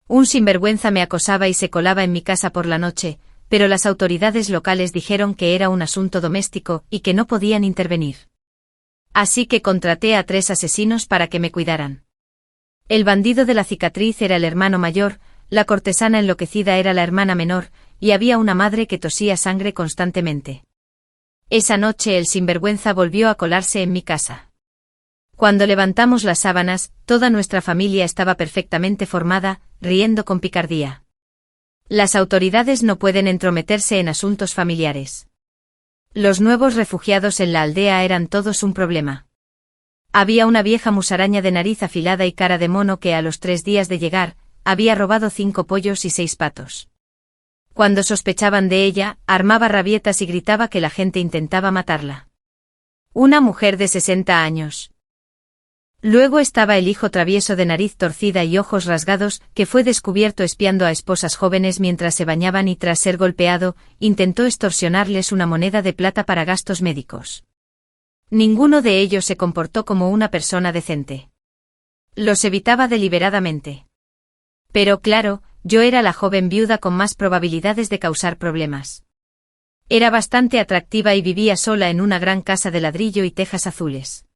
Un sinvergüenza me acosaba y se colaba en mi casa por la noche, pero las autoridades locales dijeron que era un asunto doméstico y que no podían intervenir. Así que contraté a 3 asesinos para que me cuidaran. El bandido de la cicatriz era el hermano mayor, la cortesana enloquecida era la hermana menor, y había una madre que tosía sangre constantemente. Esa noche el sinvergüenza volvió a colarse en mi casa. Cuando levantamos las sábanas, toda nuestra familia estaba perfectamente formada, riendo con picardía. Las autoridades no pueden entrometerse en asuntos familiares. Los nuevos refugiados en la aldea eran todos un problema. Había una vieja musaraña de nariz afilada y cara de mono que a los 3 días de llegar, había robado 5 pollos y 6 patos. Cuando sospechaban de ella, armaba rabietas y gritaba que la gente intentaba matarla. Una mujer de 60 años. Luego estaba el hijo travieso de nariz torcida y ojos rasgados, que fue descubierto espiando a esposas jóvenes mientras se bañaban y tras ser golpeado, intentó extorsionarles una moneda de plata para gastos médicos. Ninguno de ellos se comportó como una persona decente. Los evitaba deliberadamente. Pero claro, yo era la joven viuda con más probabilidades de causar problemas. Era bastante atractiva y vivía sola en una gran casa de ladrillo y tejas azules.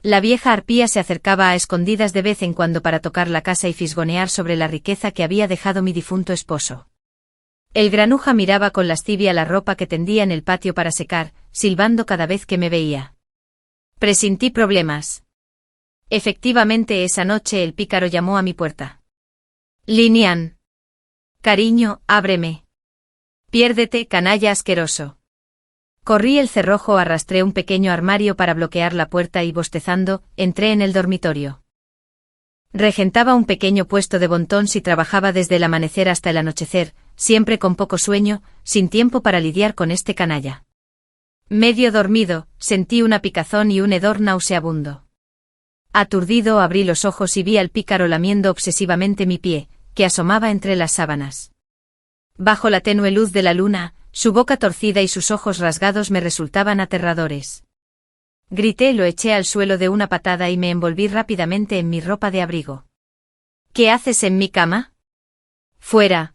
La vieja arpía se acercaba a escondidas de vez en cuando para tocar la casa y fisgonear sobre la riqueza que había dejado mi difunto esposo. El granuja miraba con lascivia la ropa que tendía en el patio para secar, silbando cada vez que me veía. Presentí problemas. Efectivamente, esa noche el pícaro llamó a mi puerta. Linian. Cariño, ábreme. Piérdete, canalla asqueroso. Corrí el cerrojo, arrastré un pequeño armario para bloquear la puerta y bostezando, entré en el dormitorio. Regentaba un pequeño puesto de bontons y trabajaba desde el amanecer hasta el anochecer, siempre con poco sueño, sin tiempo para lidiar con este canalla. Medio dormido, sentí una picazón y un hedor nauseabundo. Aturdido abrí los ojos y vi al pícaro lamiendo obsesivamente mi pie, que asomaba entre las sábanas. Bajo la tenue luz de la luna, su boca torcida y sus ojos rasgados me resultaban aterradores. Grité, lo eché al suelo de una patada y me envolví rápidamente en mi ropa de abrigo. ¿Qué haces en mi cama? ¡Fuera!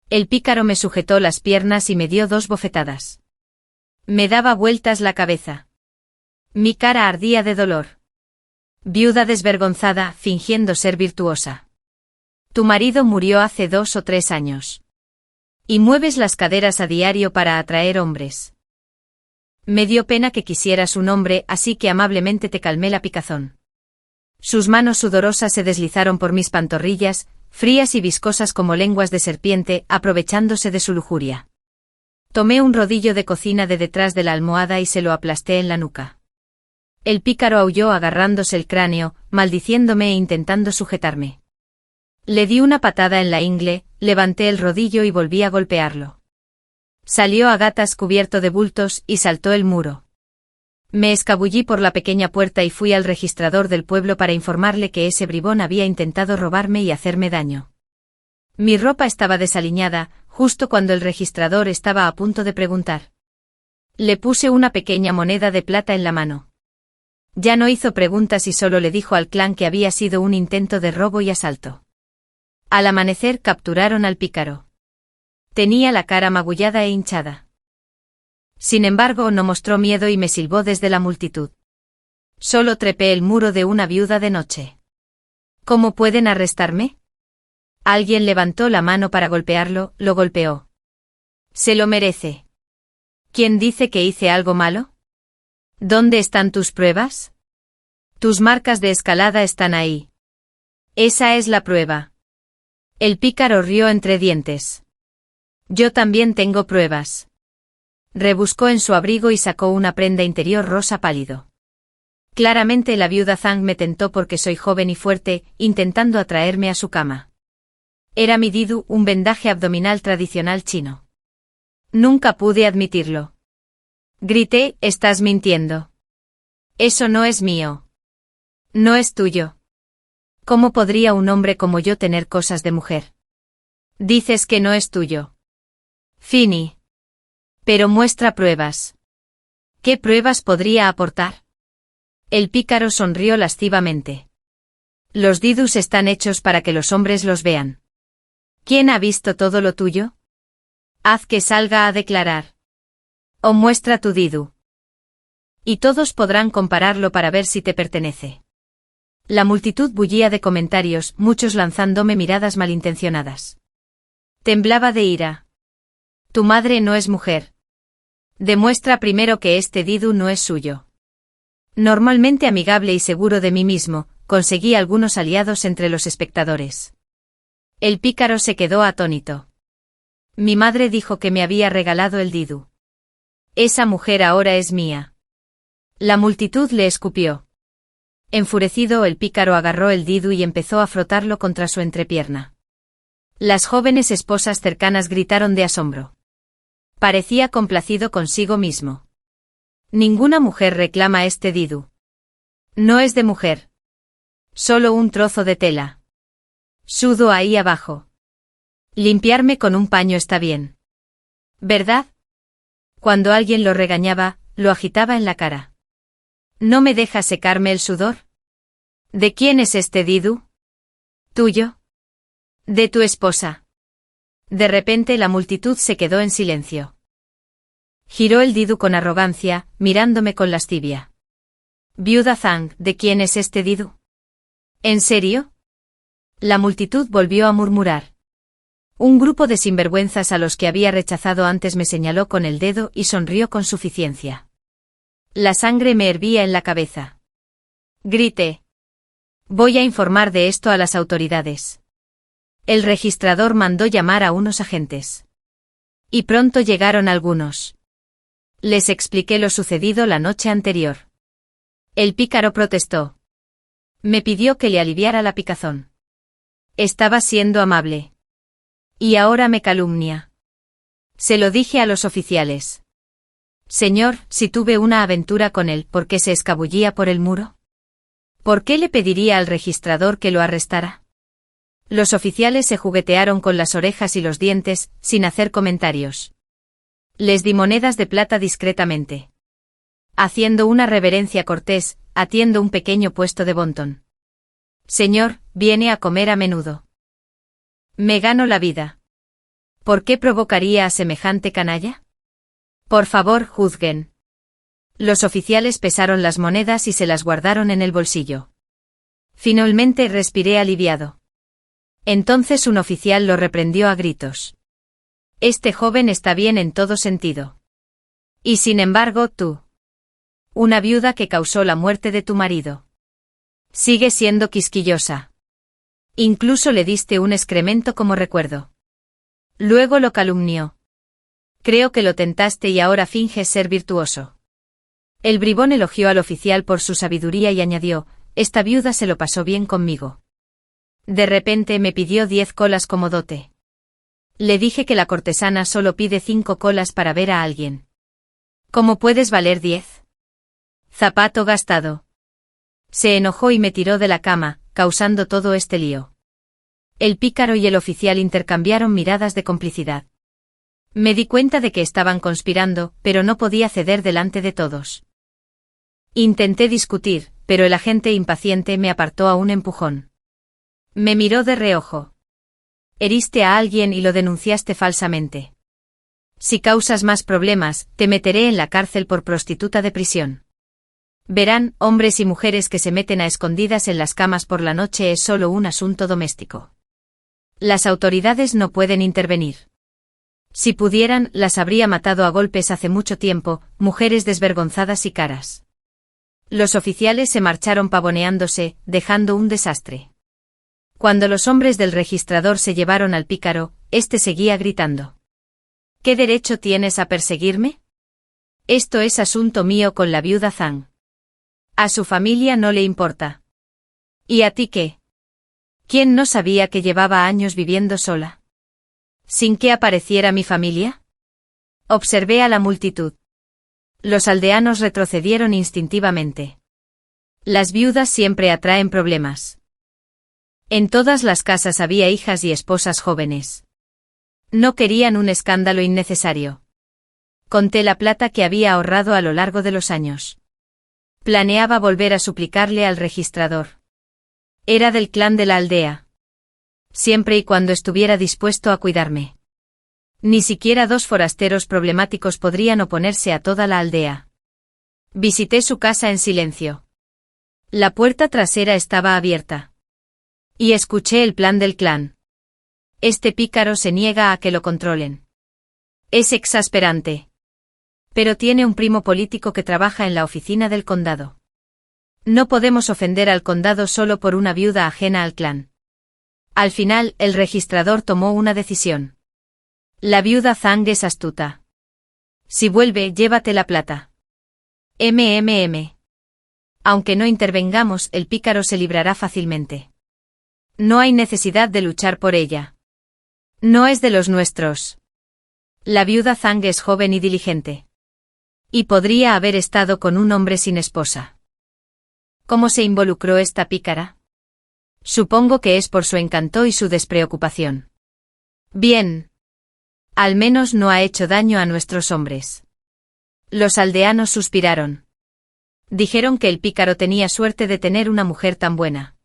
El pícaro me sujetó las piernas y me dio 2 bofetadas. Me daba vueltas la cabeza. Mi cara ardía de dolor. Viuda desvergonzada, fingiendo ser virtuosa. Tu marido murió hace 2 o 3 años. Y mueves las caderas a diario para atraer hombres. Me dio pena que quisieras un hombre, así que amablemente te calmé la picazón. Sus manos sudorosas se deslizaron por mis pantorrillas, frías y viscosas como lenguas de serpiente, aprovechándose de su lujuria. Tomé un rodillo de cocina de detrás de la almohada y se lo aplasté en la nuca. El pícaro aulló agarrándose el cráneo, maldiciéndome e intentando sujetarme. Le di una patada en la ingle, levanté el rodillo y volví a golpearlo. Salió a gatas cubierto de bultos y saltó el muro. Me escabullí por la pequeña puerta y fui al registrador del pueblo para informarle que ese bribón había intentado robarme y hacerme daño. Mi ropa estaba desaliñada, justo cuando el registrador estaba a punto de preguntar. Le puse una pequeña moneda de plata en la mano. Ya no hizo preguntas y solo le dijo al clan que había sido un intento de robo y asalto. Al amanecer capturaron al pícaro. Tenía la cara magullada e hinchada. Sin embargo, no mostró miedo y me silbó desde la multitud. Solo trepé el muro de una viuda de noche. ¿Cómo pueden arrestarme? Alguien levantó la mano para golpearlo, lo golpeó. Se lo merece. ¿Quién dice que hice algo malo? ¿Dónde están tus pruebas? Tus marcas de escalada están ahí. Esa es la prueba. El pícaro rió entre dientes. Yo también tengo pruebas. Rebuscó en su abrigo y sacó una prenda interior rosa pálido. Claramente la viuda Zhang me tentó porque soy joven y fuerte, intentando atraerme a su cama. Era mi didu, un vendaje abdominal tradicional chino. Nunca pude admitirlo. Grité, estás mintiendo. Eso no es mío. No es tuyo. ¿Cómo podría un hombre como yo tener cosas de mujer? Dices que no es tuyo. Fini. Pero muestra pruebas. ¿Qué pruebas podría aportar? El pícaro sonrió lascivamente. Los didus están hechos para que los hombres los vean. ¿Quién ha visto todo lo tuyo? Haz que salga a declarar. O muestra tu didu. Y todos podrán compararlo para ver si te pertenece. La multitud bullía de comentarios, muchos lanzándome miradas malintencionadas. Temblaba de ira. Tu madre no es mujer. Demuestra primero que este didu no es suyo. Normalmente amigable y seguro de mí mismo, conseguí algunos aliados entre los espectadores. El pícaro se quedó atónito. Mi madre dijo que me había regalado el didu. Esa mujer ahora es mía. La multitud le escupió. Enfurecido, el pícaro agarró el didu y empezó a frotarlo contra su entrepierna. Las jóvenes esposas cercanas gritaron de asombro. Parecía complacido consigo mismo. Ninguna mujer reclama este didu. No es de mujer. Solo un trozo de tela. Sudo ahí abajo. Limpiarme con un paño está bien. ¿Verdad? Cuando alguien lo regañaba, lo agitaba en la cara. ¿No me deja secarme el sudor? ¿De quién es este didu? ¿Tuyo? De tu esposa. De repente la multitud se quedó en silencio. Giró el didu con arrogancia, mirándome con lascivia. Viuda Zhang, ¿de quién es este didu? ¿En serio? La multitud volvió a murmurar. Un grupo de sinvergüenzas a los que había rechazado antes me señaló con el dedo y sonrió con suficiencia. La sangre me hervía en la cabeza. Grité. Voy a informar de esto a las autoridades. El registrador mandó llamar a unos agentes. Y pronto llegaron algunos. Les expliqué lo sucedido la noche anterior. El pícaro protestó. Me pidió que le aliviara la picazón. Estaba siendo amable. Y ahora me calumnia. Se lo dije a los oficiales. Señor, si tuve una aventura con él, ¿por qué se escabullía por el muro? ¿Por qué le pediría al registrador que lo arrestara? Los oficiales se juguetearon con las orejas y los dientes, sin hacer comentarios. Les di monedas de plata discretamente. Haciendo una reverencia cortés, atiendo un pequeño puesto de Bonton. Señor, viene a comer a menudo. Me gano la vida. ¿Por qué provocaría a semejante canalla? Por favor, juzguen. Los oficiales pesaron las monedas y se las guardaron en el bolsillo. Finalmente respiré aliviado. Entonces un oficial lo reprendió a gritos. Este joven está bien en todo sentido. Y sin embargo tú. Una viuda que causó la muerte de tu marido. Sigue siendo quisquillosa. Incluso le diste un excremento como recuerdo. Luego lo calumnió. Creo que lo tentaste y ahora finges ser virtuoso. El bribón elogió al oficial por su sabiduría y añadió, esta viuda se lo pasó bien conmigo. De repente me pidió 10 colas como dote. Le dije que la cortesana solo pide 5 colas para ver a alguien. ¿Cómo puedes valer 10? Zapato gastado. Se enojó y me tiró de la cama, causando todo este lío. El pícaro y el oficial intercambiaron miradas de complicidad. Me di cuenta de que estaban conspirando, pero no podía ceder delante de todos. Intenté discutir, pero el agente impaciente me apartó a un empujón. Me miró de reojo. Heriste a alguien y lo denunciaste falsamente. Si causas más problemas, te meteré en la cárcel por prostituta de prisión. Verán, hombres y mujeres que se meten a escondidas en las camas por la noche es solo un asunto doméstico. Las autoridades no pueden intervenir. Si pudieran, las habría matado a golpes hace mucho tiempo, mujeres desvergonzadas y caras. Los oficiales se marcharon pavoneándose, dejando un desastre. Cuando los hombres del registrador se llevaron al pícaro, este seguía gritando. ¿Qué derecho tienes a perseguirme? Esto es asunto mío con la viuda Zhang. A su familia no le importa. ¿Y a ti qué? ¿Quién no sabía que llevaba años viviendo sola? ¿Sin que apareciera mi familia? Observé a la multitud. Los aldeanos retrocedieron instintivamente. Las viudas siempre atraen problemas. En todas las casas había hijas y esposas jóvenes. No querían un escándalo innecesario. Conté la plata que había ahorrado a lo largo de los años. Planeaba volver a suplicarle al registrador. Era del clan de la aldea. Siempre y cuando estuviera dispuesto a cuidarme. Ni siquiera dos forasteros problemáticos podrían oponerse a toda la aldea. Visité su casa en silencio. La puerta trasera estaba abierta. Y escuché el plan del clan. Este pícaro se niega a que lo controlen. Es exasperante. Pero tiene un primo político que trabaja en la oficina del condado. No podemos ofender al condado solo por una viuda ajena al clan. Al final, el registrador tomó una decisión. La viuda Zhang es astuta. Si vuelve, llévate la plata. Aunque no intervengamos, el pícaro se librará fácilmente. No hay necesidad de luchar por ella. No es de los nuestros. La viuda Zhang es joven y diligente. Y podría haber estado con un hombre sin esposa. ¿Cómo se involucró esta pícara? Supongo que es por su encanto y su despreocupación. Bien. Al menos no ha hecho daño a nuestros hombres. Los aldeanos suspiraron. Dijeron que el pícaro tenía suerte de tener una mujer tan buena.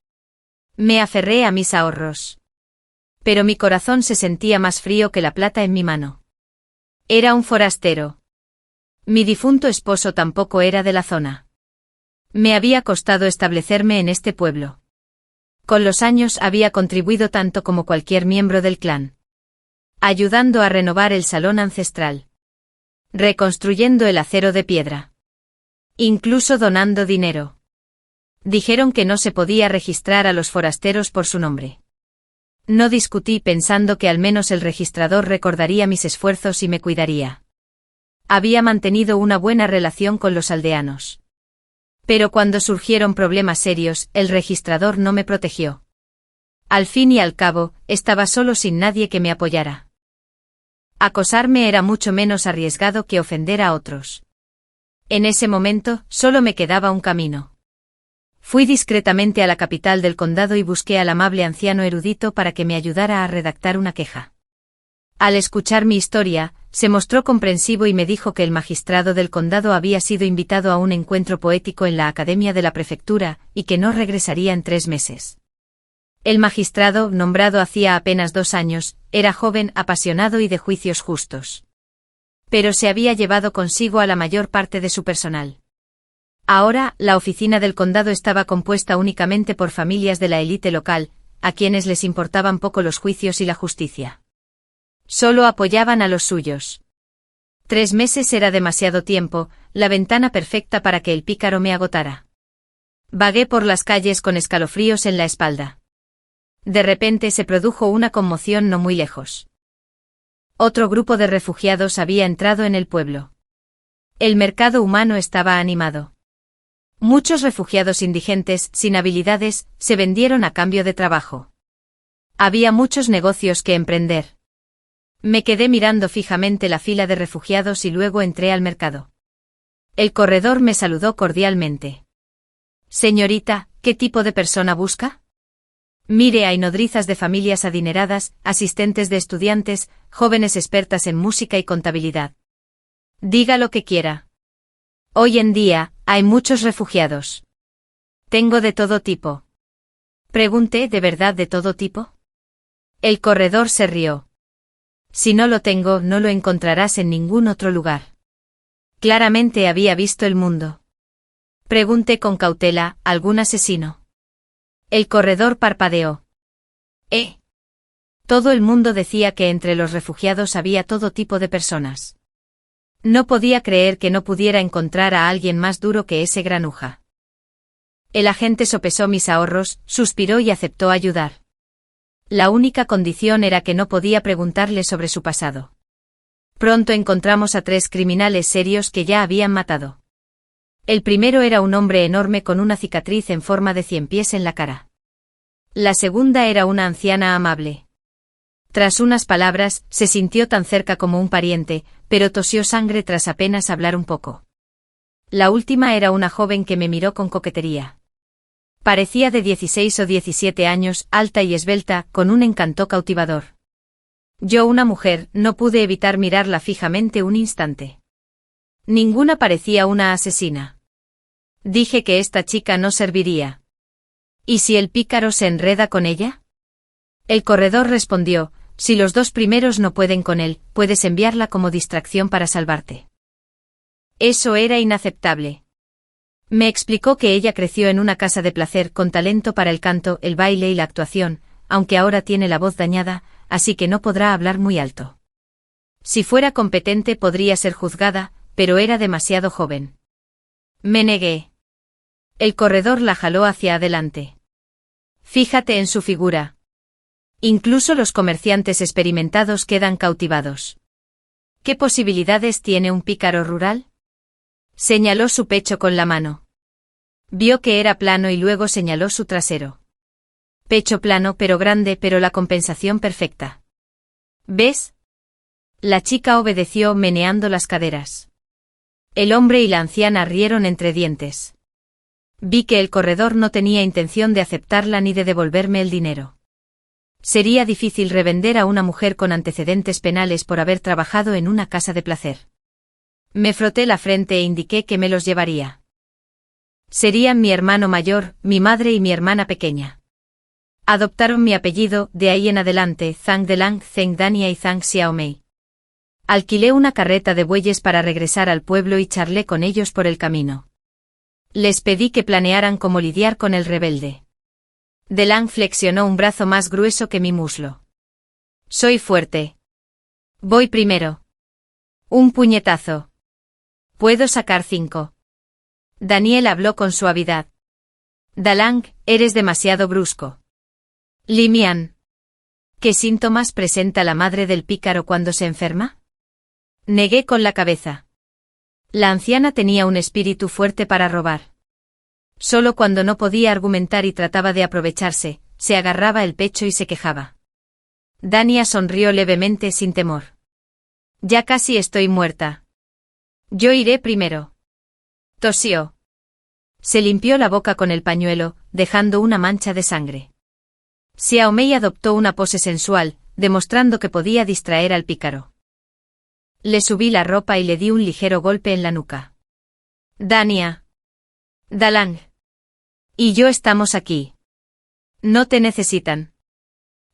Me aferré a mis ahorros. Pero mi corazón se sentía más frío que la plata en mi mano. Era un forastero. Mi difunto esposo tampoco era de la zona. Me había costado establecerme en este pueblo. Con los años había contribuido tanto como cualquier miembro del clan. Ayudando a renovar el salón ancestral. Reconstruyendo el acero de piedra. Incluso donando dinero. Dijeron que no se podía registrar a los forasteros por su nombre. No discutí pensando que al menos el registrador recordaría mis esfuerzos y me cuidaría. Había mantenido una buena relación con los aldeanos. Pero cuando surgieron problemas serios, el registrador no me protegió. Al fin y al cabo, estaba solo sin nadie que me apoyara. Acosarme era mucho menos arriesgado que ofender a otros. En ese momento, solo me quedaba un camino. Fui discretamente a la capital del condado y busqué al amable anciano erudito para que me ayudara a redactar una queja. Al escuchar mi historia, se mostró comprensivo y me dijo que el magistrado del condado había sido invitado a un encuentro poético en la academia de la prefectura, y que no regresaría en 3 meses. El magistrado, nombrado hacía apenas 2 años, era joven, apasionado y de juicios justos. Pero se había llevado consigo a la mayor parte de su personal. Ahora, la oficina del condado estaba compuesta únicamente por familias de la élite local, a quienes les importaban poco los juicios y la justicia. Solo apoyaban a los suyos. 3 meses era demasiado tiempo, la ventana perfecta para que el pícaro me agotara. Vagué por las calles con escalofríos en la espalda. De repente se produjo una conmoción no muy lejos. Otro grupo de refugiados había entrado en el pueblo. El mercado humano estaba animado. Muchos refugiados indigentes, sin habilidades, se vendieron a cambio de trabajo. Había muchos negocios que emprender. Me quedé mirando fijamente la fila de refugiados y luego entré al mercado. El corredor me saludó cordialmente. Señorita, ¿qué tipo de persona busca? Mire, hay nodrizas de familias adineradas, asistentes de estudiantes, jóvenes expertas en música y contabilidad. Diga lo que quiera. Hoy en día, hay muchos refugiados. Tengo de todo tipo. Pregunté, ¿de verdad de todo tipo? El corredor se rió. Si no lo tengo, no lo encontrarás en ningún otro lugar. Claramente había visto el mundo. Pregunté con cautela, ¿algún asesino? El corredor parpadeó. Todo el mundo decía que entre los refugiados había todo tipo de personas. No podía creer que no pudiera encontrar a alguien más duro que ese granuja. El agente sopesó mis ahorros, suspiró y aceptó ayudar. La única condición era que no podía preguntarle sobre su pasado. Pronto encontramos a 3 criminales serios que ya habían matado. El primero era un hombre enorme con una cicatriz en forma de 100 pies en la cara. La segunda era una anciana amable. Tras unas palabras, se sintió tan cerca como un pariente, pero tosió sangre tras apenas hablar un poco. La última era una joven que me miró con coquetería. Parecía de 16 o 17 años, alta y esbelta, con un encanto cautivador. Yo, una mujer, no pude evitar mirarla fijamente un instante. Ninguna parecía una asesina. Dije que esta chica no serviría. ¿Y si el pícaro se enreda con ella? El corredor respondió, si los dos primeros no pueden con él, puedes enviarla como distracción para salvarte. Eso era inaceptable. Me explicó que ella creció en una casa de placer con talento para el canto, el baile y la actuación, aunque ahora tiene la voz dañada, así que no podrá hablar muy alto. Si fuera competente podría ser juzgada, pero era demasiado joven. Me negué. El corredor la jaló hacia adelante. Fíjate en su figura. Incluso los comerciantes experimentados quedan cautivados. ¿Qué posibilidades tiene un pícaro rural? Señaló su pecho con la mano. Vio que era plano y luego señaló su trasero. Pecho plano pero grande, pero la compensación perfecta. ¿Ves? La chica obedeció meneando las caderas. El hombre y la anciana rieron entre dientes. Vi que el corredor no tenía intención de aceptarla ni de devolverme el dinero. Sería difícil revender a una mujer con antecedentes penales por haber trabajado en una casa de placer. Me froté la frente e indiqué que me los llevaría. Serían mi hermano mayor, mi madre y mi hermana pequeña. Adoptaron mi apellido, de ahí en adelante, Zhang Delang, Zheng Dania y Zhang Xiaomei. Alquilé una carreta de bueyes para regresar al pueblo y charlé con ellos por el camino. Les pedí que planearan cómo lidiar con el rebelde. Delang flexionó un brazo más grueso que mi muslo. Soy fuerte. Voy primero. Un puñetazo. Puedo sacar 5. Daniel habló con suavidad. Dalang, eres demasiado brusco. Limian. ¿Qué síntomas presenta la madre del pícaro cuando se enferma? Negué con la cabeza. La anciana tenía un espíritu fuerte para robar. Solo cuando no podía argumentar y trataba de aprovecharse, se agarraba el pecho y se quejaba. Dania sonrió levemente sin temor. Ya casi estoy muerta. Yo iré primero. Tosió. Se limpió la boca con el pañuelo, dejando una mancha de sangre. Xiaomei adoptó una pose sensual, demostrando que podía distraer al pícaro. Le subí la ropa y le di un ligero golpe en la nuca. Dania. Dalang. Y yo estamos aquí. No te necesitan.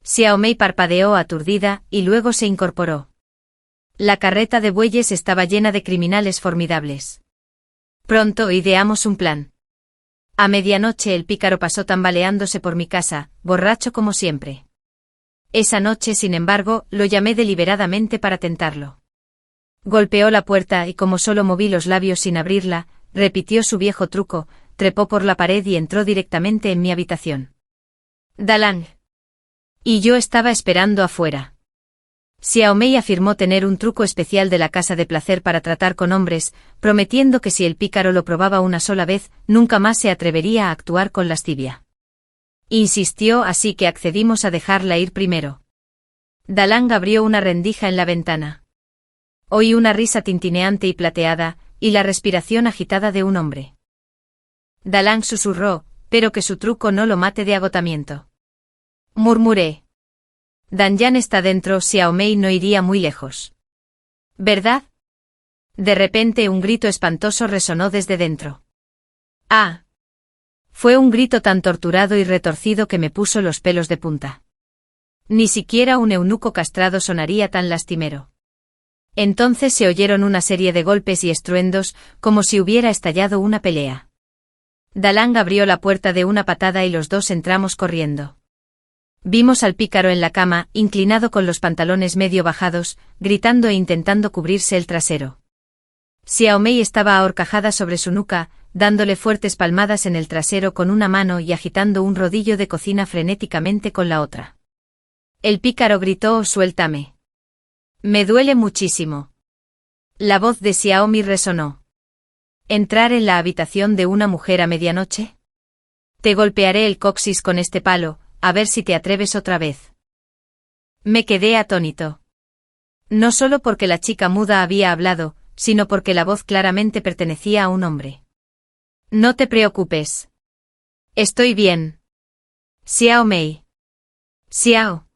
Xiaomei parpadeó aturdida y luego se incorporó. La carreta de bueyes estaba llena de criminales formidables. Pronto ideamos un plan. A medianoche el pícaro pasó tambaleándose por mi casa, borracho como siempre. Esa noche, sin embargo, lo llamé deliberadamente para tentarlo. Golpeó la puerta y como solo moví los labios sin abrirla, repitió su viejo truco, trepó por la pared y entró directamente en mi habitación. Dalang. Y yo estaba esperando afuera. Xiaomei afirmó tener un truco especial de la casa de placer para tratar con hombres, prometiendo que si el pícaro lo probaba una sola vez, nunca más se atrevería a actuar con lascivia. Insistió, así que accedimos a dejarla ir primero. Dalang abrió una rendija en la ventana. Oí una risa tintineante y plateada, y la respiración agitada de un hombre. Dalang susurró, pero que su truco no lo mate de agotamiento. Murmuré. Danyan está dentro, Xiaomei no iría muy lejos. ¿Verdad? De repente un grito espantoso resonó desde dentro. ¡Ah! Fue un grito tan torturado y retorcido que me puso los pelos de punta. Ni siquiera un eunuco castrado sonaría tan lastimero. Entonces se oyeron una serie de golpes y estruendos, como si hubiera estallado una pelea. Dalang abrió la puerta de una patada y los dos entramos corriendo. Vimos al pícaro en la cama, inclinado con los pantalones medio bajados, gritando e intentando cubrirse el trasero. Xiaomei estaba ahorcajada sobre su nuca, dándole fuertes palmadas en el trasero con una mano y agitando un rodillo de cocina frenéticamente con la otra. El pícaro gritó: «Suéltame. Me duele muchísimo». La voz de Xiaomei resonó. ¿Entrar en la habitación de una mujer a medianoche? Te golpearé el coxis con este palo, a ver si te atreves otra vez. Me quedé atónito. No solo porque la chica muda había hablado, sino porque la voz claramente pertenecía a un hombre. No te preocupes. Estoy bien. Xiaomei. Xiao.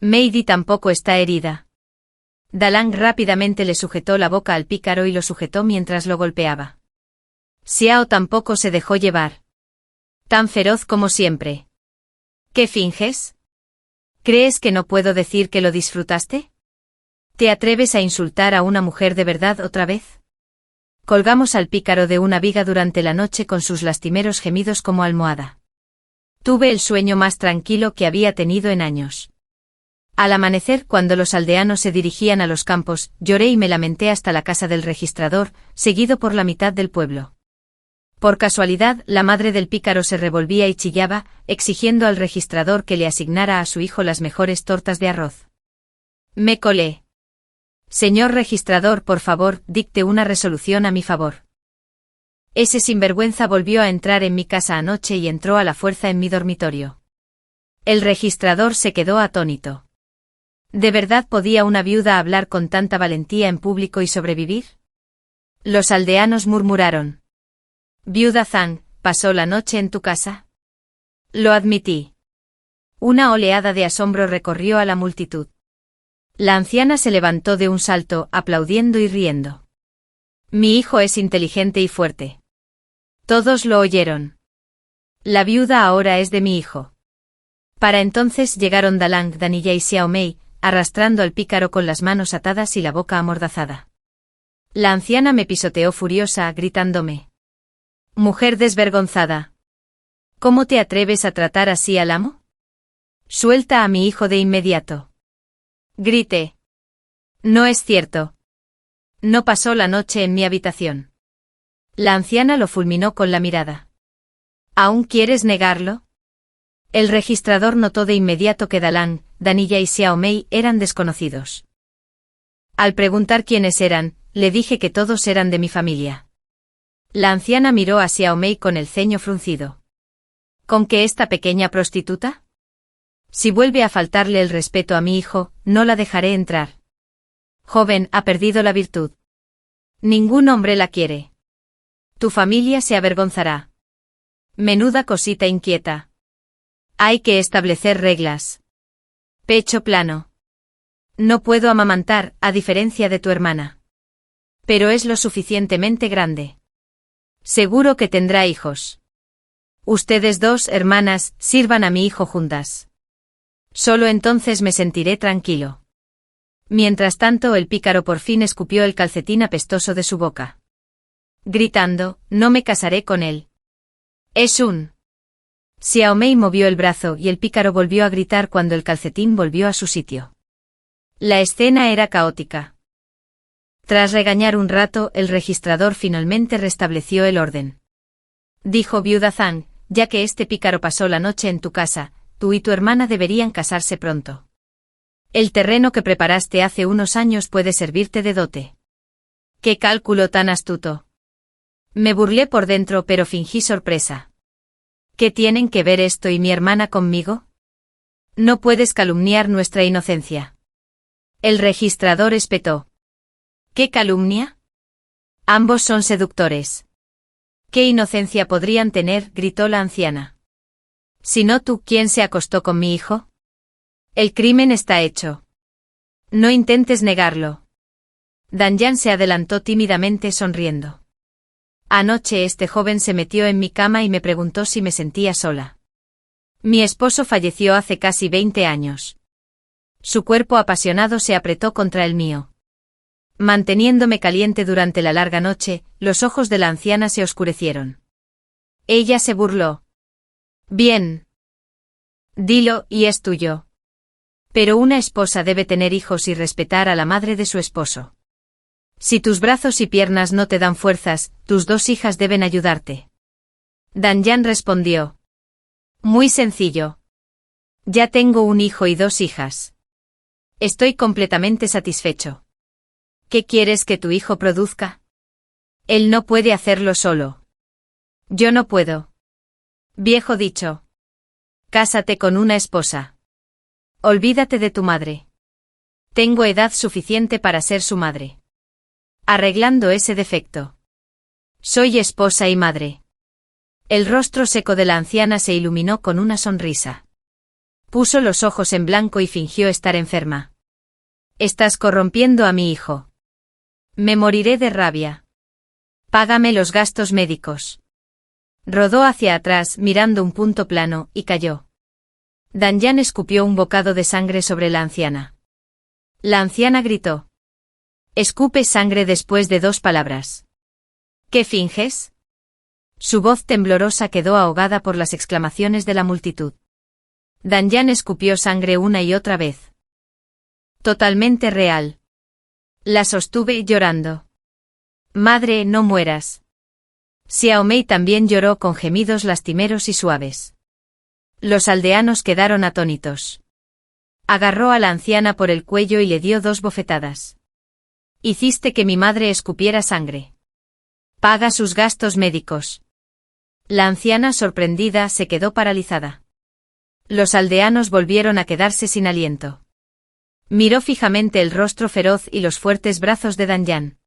Meidi tampoco está herida. Dalang rápidamente le sujetó la boca al pícaro y lo sujetó mientras lo golpeaba. Xiao tampoco se dejó llevar. Tan feroz como siempre. ¿Qué finges? ¿Crees que no puedo decir que lo disfrutaste? ¿Te atreves a insultar a una mujer de verdad otra vez? Colgamos al pícaro de una viga durante la noche con sus lastimeros gemidos como almohada. Tuve el sueño más tranquilo que había tenido en años. Al amanecer, cuando los aldeanos se dirigían a los campos, lloré y me lamenté hasta la casa del registrador, seguido por la mitad del pueblo. Por casualidad, la madre del pícaro se revolvía y chillaba, exigiendo al registrador que le asignara a su hijo las mejores tortas de arroz. Me colé. Señor registrador, por favor, dicte una resolución a mi favor. Ese sinvergüenza volvió a entrar en mi casa anoche y entró a la fuerza en mi dormitorio. El registrador se quedó atónito. ¿De verdad podía una viuda hablar con tanta valentía en público y sobrevivir? Los aldeanos murmuraron. Viuda Zhang, ¿pasó la noche en tu casa? Lo admití. Una oleada de asombro recorrió a la multitud. La anciana se levantó de un salto, aplaudiendo y riendo. Mi hijo es inteligente y fuerte. Todos lo oyeron. La viuda ahora es de mi hijo. Para entonces llegaron Dalang, Danilla y Xiao Mei, arrastrando al pícaro con las manos atadas y la boca amordazada. La anciana me pisoteó furiosa, gritándome. Mujer desvergonzada. ¿Cómo te atreves a tratar así al amo? Suelta a mi hijo de inmediato. Grité. No es cierto. No pasó la noche en mi habitación. La anciana lo fulminó con la mirada. ¿Aún quieres negarlo? El registrador notó de inmediato que Dalang, Danilla y Xiao Mei eran desconocidos. Al preguntar quiénes eran, le dije que todos eran de mi familia. La anciana miró a Xiao Mei con el ceño fruncido. ¿Con qué esta pequeña prostituta? Si vuelve a faltarle el respeto a mi hijo, no la dejaré entrar. Joven, ha perdido la virtud. Ningún hombre la quiere. Tu familia se avergonzará. Menuda cosita inquieta. Hay que establecer reglas. Pecho plano. No puedo amamantar, a diferencia de tu hermana. Pero es lo suficientemente grande. Seguro que tendrá hijos. Ustedes dos, hermanas, sirvan a mi hijo juntas. Solo entonces me sentiré tranquilo. Mientras tanto, el pícaro por fin escupió el calcetín apestoso de su boca. Gritando, no me casaré con él. Es un... Xiao Mei movió el brazo y el pícaro volvió a gritar cuando el calcetín volvió a su sitio. La escena era caótica. Tras regañar un rato, el registrador finalmente restableció el orden. Dijo viuda Zhang, ya que este pícaro pasó la noche en tu casa, tú y tu hermana deberían casarse pronto. El terreno que preparaste hace unos años puede servirte de dote. ¡Qué cálculo tan astuto! Me burlé por dentro pero fingí sorpresa. ¿Qué tienen que ver esto y mi hermana conmigo? No puedes calumniar nuestra inocencia. El registrador espetó. ¿Qué calumnia? Ambos son seductores. ¿Qué inocencia podrían tener? Gritó la anciana. Si no tú, ¿quién se acostó con mi hijo? El crimen está hecho. No intentes negarlo. Danyan se adelantó tímidamente sonriendo. Anoche este joven se metió en mi cama y me preguntó si me sentía sola. Mi esposo falleció hace casi 20 años. Su cuerpo apasionado se apretó contra el mío. Manteniéndome caliente durante la larga noche, los ojos de la anciana se oscurecieron. Ella se burló. Bien. Dilo, y es tuyo. Pero una esposa debe tener hijos y respetar a la madre de su esposo. Si tus brazos y piernas no te dan fuerzas, tus 2 hijas deben ayudarte. Danyan respondió. Muy sencillo. Ya tengo un hijo y 2 hijas. Estoy completamente satisfecho. ¿Qué quieres que tu hijo produzca? Él no puede hacerlo solo. Yo no puedo. Viejo dicho. Cásate con una esposa. Olvídate de tu madre. Tengo edad suficiente para ser su madre. Arreglando ese defecto. Soy esposa y madre. El rostro seco de la anciana se iluminó con una sonrisa. Puso los ojos en blanco y fingió estar enferma. Estás corrompiendo a mi hijo. Me moriré de rabia. Págame los gastos médicos. Rodó hacia atrás mirando un punto plano, y cayó. Danyan escupió un bocado de sangre sobre la anciana. La anciana gritó. Escupe sangre después de 2 palabras. ¿Qué finges? Su voz temblorosa quedó ahogada por las exclamaciones de la multitud. Danyan escupió sangre una y otra vez. Totalmente real. La sostuve llorando. Madre, no mueras. Xiao Mei también lloró con gemidos lastimeros y suaves. Los aldeanos quedaron atónitos. Agarró a la anciana por el cuello y le dio 2 bofetadas. Hiciste que mi madre escupiera sangre. Paga sus gastos médicos. La anciana, sorprendida, se quedó paralizada. Los aldeanos volvieron a quedarse sin aliento. Miró fijamente el rostro feroz y los fuertes brazos de Danyan.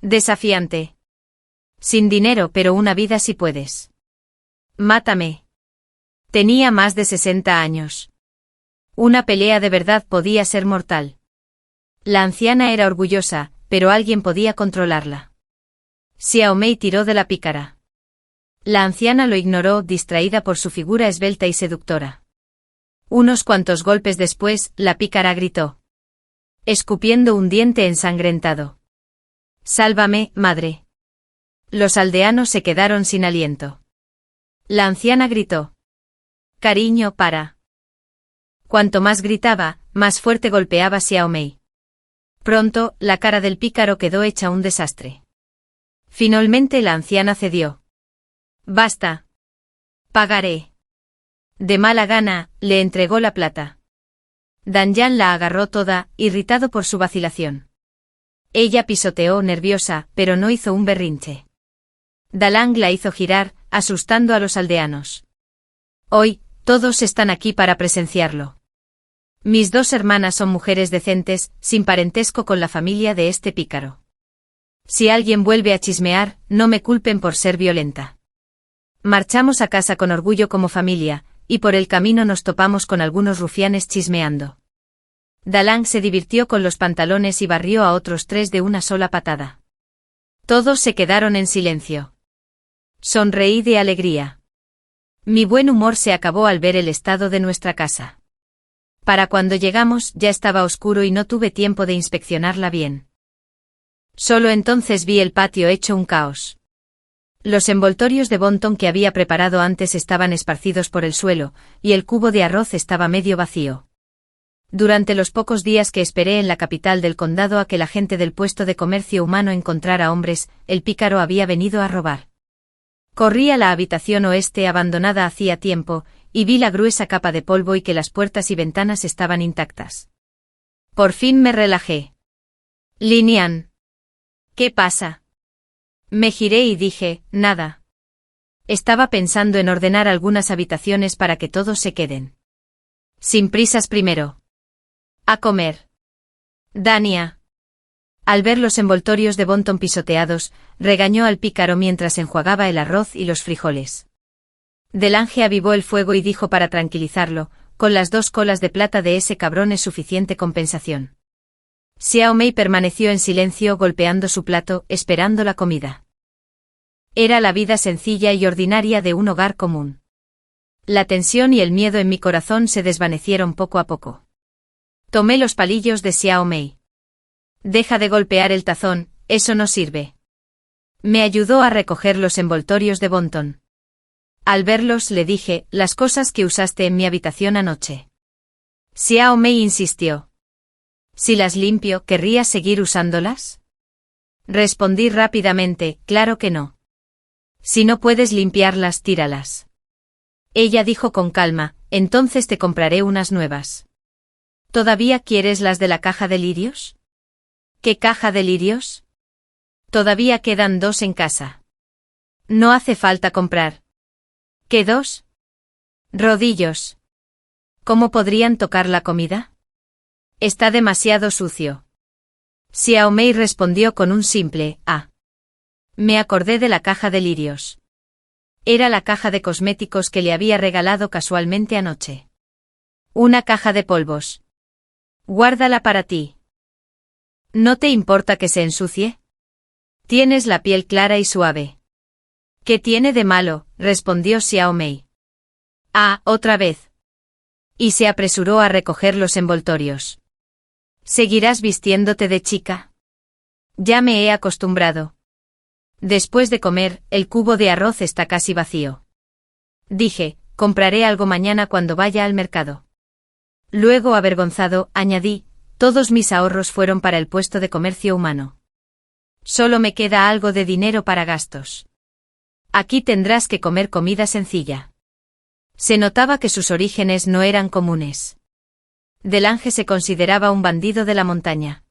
Desafiante. Sin dinero, pero una vida si puedes. Mátame. Tenía más de 60 años. Una pelea de verdad podía ser mortal. La anciana era orgullosa, pero alguien podía controlarla. Xiao Mei tiró de la pícara. La anciana lo ignoró, distraída por su figura esbelta y seductora. Unos cuantos golpes después, la pícara gritó, escupiendo un diente ensangrentado. Sálvame, madre. Los aldeanos se quedaron sin aliento. La anciana gritó. Cariño, para. Cuanto más gritaba, más fuerte golpeaba Xiao Mei. Pronto, la cara del pícaro quedó hecha un desastre. Finalmente la anciana cedió. Basta. Pagaré. De mala gana, le entregó la plata. Danyan la agarró toda, irritado por su vacilación. Ella pisoteó nerviosa, pero no hizo un berrinche. Dalang la hizo girar, asustando a los aldeanos. Hoy, todos están aquí para presenciarlo. Mis 2 hermanas son mujeres decentes, sin parentesco con la familia de este pícaro. Si alguien vuelve a chismear, no me culpen por ser violenta. Marchamos a casa con orgullo como familia, y por el camino nos topamos con algunos rufianes chismeando. Dalang se divirtió con los pantalones y barrió a otros 3 de una sola patada. Todos se quedaron en silencio. Sonreí de alegría. Mi buen humor se acabó al ver el estado de nuestra casa. Para cuando llegamos ya estaba oscuro y no tuve tiempo de inspeccionarla bien. Solo entonces vi el patio hecho un caos. Los envoltorios de Bonton que había preparado antes estaban esparcidos por el suelo, y el cubo de arroz estaba medio vacío. Durante los pocos días que esperé en la capital del condado a que la gente del puesto de comercio humano encontrara hombres, el pícaro había venido a robar. Corrí a la habitación oeste abandonada hacía tiempo, y vi la gruesa capa de polvo y que las puertas y ventanas estaban intactas. Por fin me relajé. Linian. ¿Qué pasa? Me giré y dije, nada. Estaba pensando en ordenar algunas habitaciones para que todos se queden. Sin prisas primero. A comer. Dania. Al ver los envoltorios de Bonton pisoteados, regañó al pícaro mientras enjuagaba el arroz y los frijoles. Delange avivó el fuego y dijo para tranquilizarlo, con las 2 colas de plata de ese cabrón es suficiente compensación. Xiao Mei permaneció en silencio golpeando su plato, esperando la comida. Era la vida sencilla y ordinaria de un hogar común. La tensión y el miedo en mi corazón se desvanecieron poco a poco. Tomé los palillos de Xiao Mei. Deja de golpear el tazón, eso no sirve. Me ayudó a recoger los envoltorios de Bonton. Al verlos le dije, las cosas que usaste en mi habitación anoche. Xiao Mei insistió. Si las limpio, ¿querrías seguir usándolas? Respondí rápidamente, claro que no. Si no puedes limpiarlas, tíralas. Ella dijo con calma, entonces te compraré unas nuevas. ¿Todavía quieres las de la caja de lirios? ¿Qué caja de lirios? Todavía quedan 2 en casa. No hace falta comprar. ¿Qué 2? Rodillos. ¿Cómo podrían tocar la comida? Está demasiado sucio. Xiao Mei respondió con un simple, ah. Me acordé de la caja de lirios. Era la caja de cosméticos que le había regalado casualmente anoche. Una caja de polvos. Guárdala para ti. ¿No te importa que se ensucie? Tienes la piel clara y suave. ¿Qué tiene de malo?, respondió Xiao Mei. Ah, otra vez. Y se apresuró a recoger los envoltorios. ¿Seguirás vistiéndote de chica? Ya me he acostumbrado. Después de comer, el cubo de arroz está casi vacío. Dije, compraré algo mañana cuando vaya al mercado. Luego, avergonzado, añadí, todos mis ahorros fueron para el puesto de comercio humano. Solo me queda algo de dinero para gastos. Aquí tendrás que comer comida sencilla. Se notaba que sus orígenes no eran comunes. Delange se consideraba un bandido de la montaña.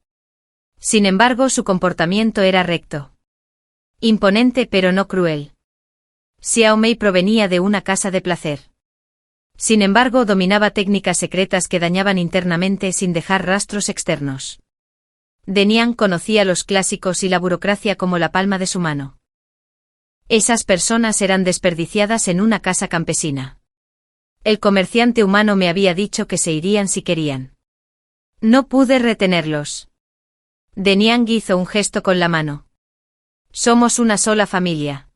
Sin embargo, su comportamiento era recto. Imponente pero no cruel. Xiao Mei provenía de una casa de placer. Sin embargo, dominaba técnicas secretas que dañaban internamente sin dejar rastros externos. Denian conocía los clásicos y la burocracia como la palma de su mano. Esas personas eran desperdiciadas en una casa campesina. El comerciante humano me había dicho que se irían si querían. No pude retenerlos. Denian hizo un gesto con la mano. Somos una sola familia.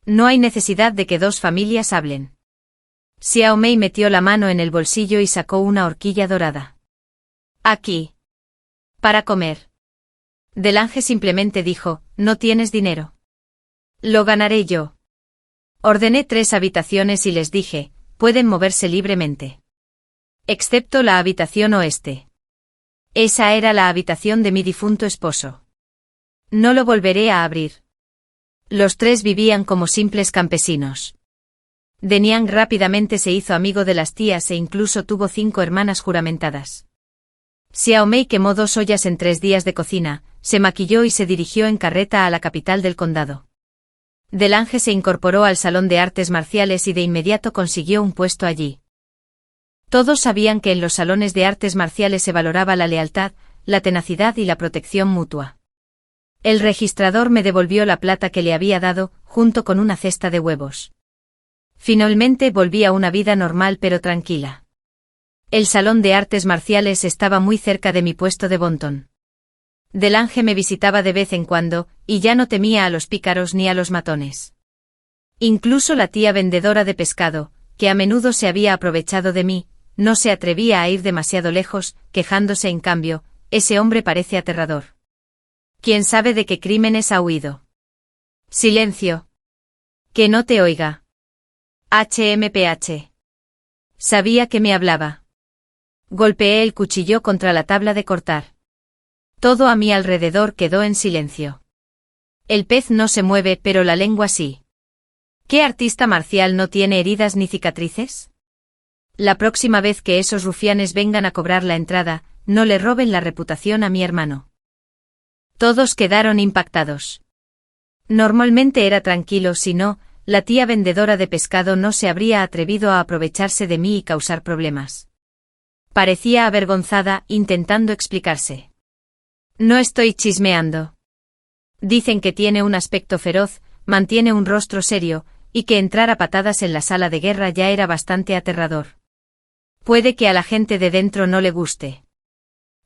No hay necesidad de que dos familias hablen. Xiao Mei metió la mano en el bolsillo y sacó una horquilla dorada. Aquí. Para comer. Delange simplemente dijo, ¿no tienes dinero? Lo ganaré yo. Ordené 3 habitaciones y les dije, pueden moverse libremente. Excepto la habitación oeste. Esa era la habitación de mi difunto esposo. No lo volveré a abrir. Los 3 vivían como simples campesinos. Denian rápidamente se hizo amigo de las tías e incluso tuvo 5 hermanas juramentadas. Xiao Mei quemó 2 ollas en 3 días de cocina, se maquilló y se dirigió en carreta a la capital del condado. Delange se incorporó al salón de artes marciales y de inmediato consiguió un puesto allí. Todos sabían que en los salones de artes marciales se valoraba la lealtad, la tenacidad y la protección mutua. El registrador me devolvió la plata que le había dado, junto con una cesta de huevos. Finalmente volví a una vida normal pero tranquila. El salón de artes marciales estaba muy cerca de mi puesto de Bonton. Delange me visitaba de vez en cuando, y ya no temía a los pícaros ni a los matones. Incluso la tía vendedora de pescado, que a menudo se había aprovechado de mí, no se atrevía a ir demasiado lejos, quejándose en cambio, ese hombre parece aterrador. ¿Quién sabe de qué crímenes ha huido? Silencio. Que no te oiga. HMPH. Sabía que me hablaba. Golpeé el cuchillo contra la tabla de cortar. Todo a mi alrededor quedó en silencio. El pez no se mueve, pero la lengua sí. ¿Qué artista marcial no tiene heridas ni cicatrices? La próxima vez que esos rufianes vengan a cobrar la entrada, no le roben la reputación a mi hermano. Todos quedaron impactados. Normalmente era tranquilo, si no, la tía vendedora de pescado no se habría atrevido a aprovecharse de mí y causar problemas. Parecía avergonzada, intentando explicarse. No estoy chismeando. Dicen que tiene un aspecto feroz, mantiene un rostro serio, y que entrar a patadas en la sala de guerra ya era bastante aterrador. Puede que a la gente de dentro no le guste.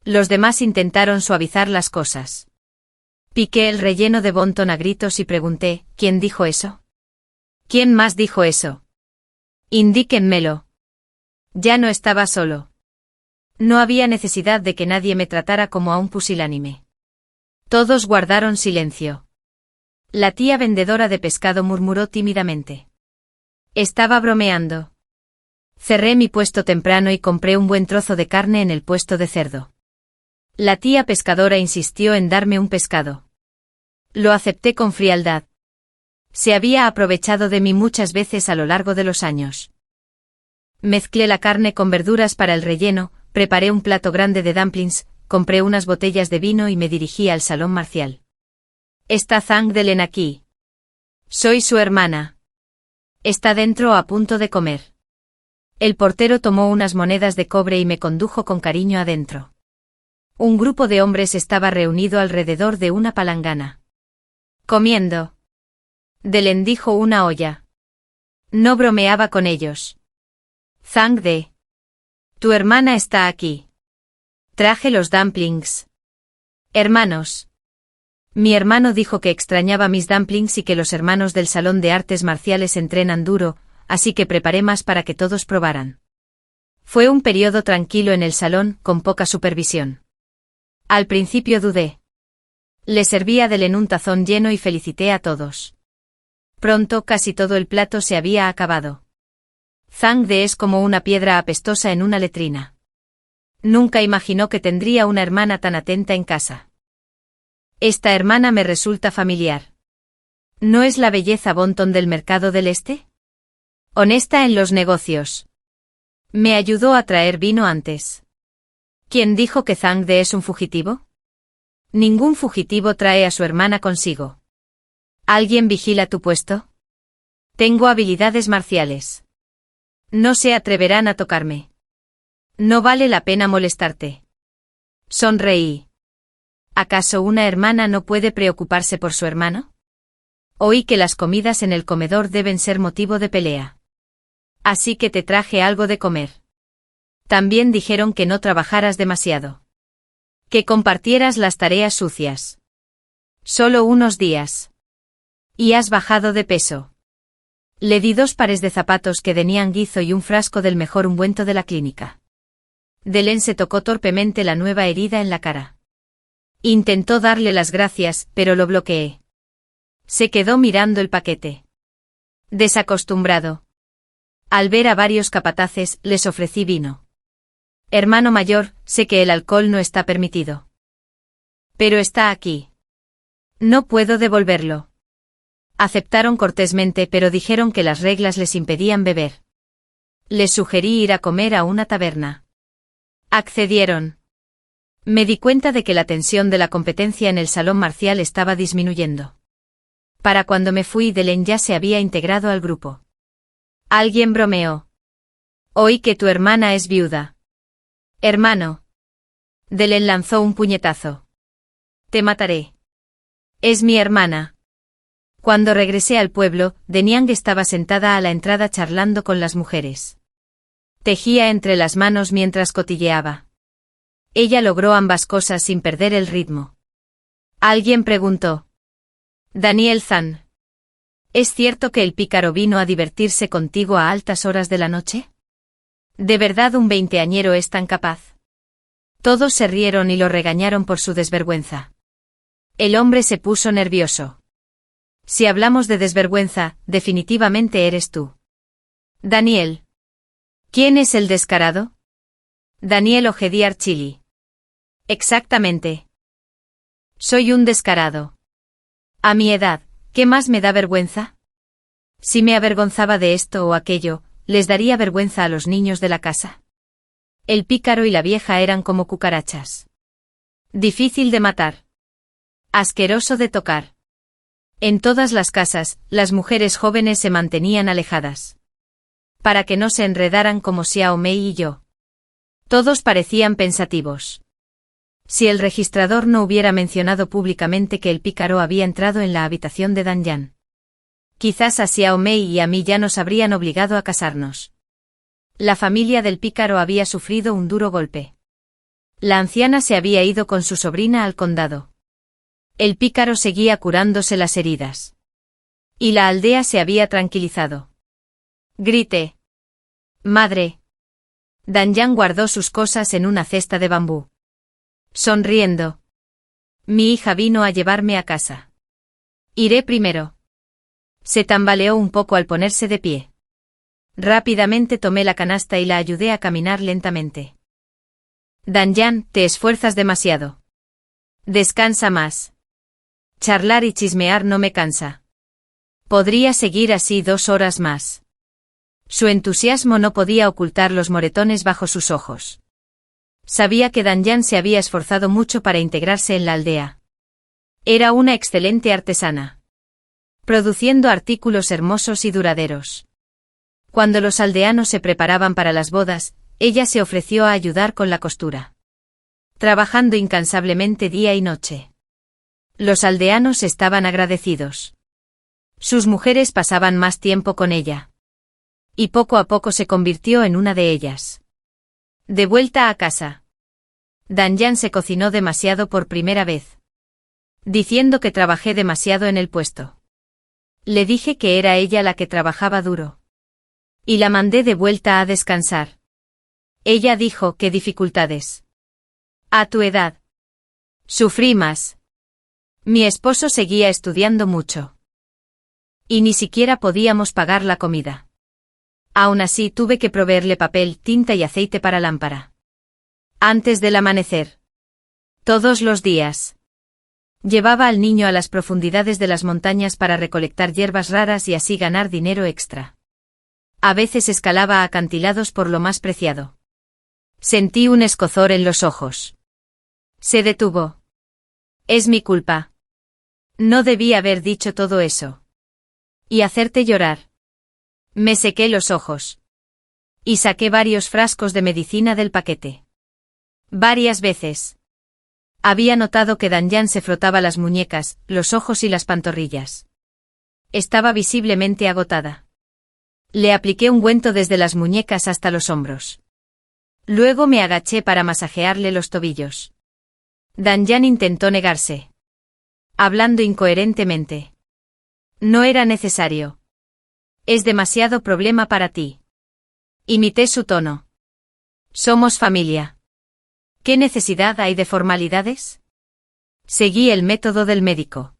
Los demás intentaron suavizar las cosas. Piqué el relleno de Bonton a gritos y pregunté, ¿quién dijo eso? ¿Quién más dijo eso? Indíquenmelo. Ya no estaba solo. No había necesidad de que nadie me tratara como a un pusilánime. Todos guardaron silencio. La tía vendedora de pescado murmuró tímidamente. Estaba bromeando. Cerré mi puesto temprano y compré un buen trozo de carne en el puesto de cerdo. La tía pescadora insistió en darme un pescado. Lo acepté con frialdad. Se había aprovechado de mí muchas veces a lo largo de los años. Mezclé la carne con verduras para el relleno, preparé un plato grande de dumplings, compré unas botellas de vino y me dirigí al salón marcial. ¿Está Zhang Delen aquí? Soy su hermana. Está dentro a punto de comer. El portero tomó unas monedas de cobre y me condujo con cariño adentro. Un grupo de hombres estaba reunido alrededor de una palangana. Comiendo. Delen dijo una olla. No bromeaba con ellos. Zhang De. Tu hermana está aquí. Traje los dumplings. Hermanos. Mi hermano dijo que extrañaba mis dumplings y que los hermanos del salón de artes marciales entrenan duro, así que preparé más para que todos probaran. Fue un periodo tranquilo en el salón, con poca supervisión. Al principio dudé. Le serví a Adele en un tazón lleno y felicité a todos. Pronto casi todo el plato se había acabado. Zhang De es como una piedra apestosa en una letrina. Nunca imaginó que tendría una hermana tan atenta en casa. Esta hermana me resulta familiar. ¿No es la belleza Bonton del mercado del este? Honesta en los negocios. Me ayudó a traer vino antes. ¿Quién dijo que Zhang De es un fugitivo? Ningún fugitivo trae a su hermana consigo. ¿Alguien vigila tu puesto? Tengo habilidades marciales. No se atreverán a tocarme. No vale la pena molestarte. Sonreí. ¿Acaso una hermana no puede preocuparse por su hermano? Oí que las comidas en el comedor deben ser motivo de pelea. Así que te traje algo de comer. También dijeron que no trabajaras demasiado. Que compartieras las tareas sucias. Solo unos días. Y has bajado de peso. Le di 2 pares de zapatos que tenían guizo y un frasco del mejor ungüento de la clínica. Delen se tocó torpemente la nueva herida en la cara. Intentó darle las gracias, pero lo bloqueé. Se quedó mirando el paquete. Desacostumbrado. Al ver a varios capataces, les ofrecí vino. Hermano mayor, sé que el alcohol no está permitido. Pero está aquí. No puedo devolverlo. Aceptaron cortésmente, pero dijeron que las reglas les impedían beber. Les sugerí ir a comer a una taberna. Accedieron. Me di cuenta de que la tensión de la competencia en el salón marcial estaba disminuyendo. Para cuando me fui, Delen ya se había integrado al grupo. Alguien bromeó. Oí que tu hermana es viuda. Hermano. Delen lanzó un puñetazo. Te mataré. Es mi hermana. Cuando regresé al pueblo, Deniang estaba sentada a la entrada charlando con las mujeres. Tejía entre las manos mientras cotilleaba. Ella logró ambas cosas sin perder el ritmo. Alguien preguntó. Daniel Zhan. ¿Es cierto que el pícaro vino a divertirse contigo a altas horas de la noche? ¿De verdad un veinteañero es tan capaz? Todos se rieron y lo regañaron por su desvergüenza. El hombre se puso nervioso. Si hablamos de desvergüenza, definitivamente eres tú. Daniel. ¿Quién es el descarado? Daniel Ojediar Chili. Exactamente. Soy un descarado. A mi edad, ¿qué más me da vergüenza? Si me avergonzaba de esto o aquello, ¿les daría vergüenza a los niños de la casa? El pícaro y la vieja eran como cucarachas. Difícil de matar. Asqueroso de tocar. En todas las casas, las mujeres jóvenes se mantenían alejadas. Para que no se enredaran como Xiao Mei y yo. Todos parecían pensativos. Si el registrador no hubiera mencionado públicamente que el pícaro había entrado en la habitación de Dan Yan. Quizás a Xiao Mei y a mí ya nos habrían obligado a casarnos. La familia del pícaro había sufrido un duro golpe. La anciana se había ido con su sobrina al condado. El pícaro seguía curándose las heridas. Y la aldea se había tranquilizado. Grité. Madre. Dan Yan guardó sus cosas en una cesta de bambú. Sonriendo. Mi hija vino a llevarme a casa. Iré primero. Se tambaleó un poco al ponerse de pie. Rápidamente tomé la canasta y la ayudé a caminar lentamente. Dan Yan, te esfuerzas demasiado. Descansa más. Charlar y chismear no me cansa. Podría seguir así 2 horas más. Su entusiasmo no podía ocultar los moretones bajo sus ojos. Sabía que Dan Yan se había esforzado mucho para integrarse en la aldea. Era una excelente artesana. Produciendo artículos hermosos y duraderos. Cuando los aldeanos se preparaban para las bodas, ella se ofreció a ayudar con la costura. Trabajando incansablemente día y noche. Los aldeanos estaban agradecidos. Sus mujeres pasaban más tiempo con ella. Y poco a poco se convirtió en una de ellas. De vuelta a casa. Dan Yan se cocinó demasiado por primera vez. diciendo que trabajé demasiado en el puesto. Le dije que era ella la que trabajaba duro. Y la mandé de vuelta a descansar. Ella dijo: ¿qué dificultades? A tu edad. Sufrí más. Mi esposo seguía estudiando mucho. Y ni siquiera podíamos pagar la comida. Aún así tuve que proveerle papel, tinta y aceite para lámpara. Antes del amanecer. Todos los días. Llevaba al niño a las profundidades de las montañas para recolectar hierbas raras y así ganar dinero extra. A veces escalaba acantilados por lo más preciado. Sentí un escozor en los ojos. Se detuvo. Es mi culpa. No debí haber dicho todo eso. Y hacerte llorar. Me sequé los ojos. Y saqué varios frascos de medicina del paquete. Varias veces. Había notado que Danjan se frotaba las muñecas, los ojos y las pantorrillas. Estaba visiblemente agotada. Le apliqué ungüento desde las muñecas hasta los hombros. Luego me agaché para masajearle los tobillos. Danjan intentó negarse. Hablando incoherentemente. No era necesario. Es demasiado problema para ti. Imité su tono. Somos familia. ¿Qué necesidad hay de formalidades? Seguí el método del médico.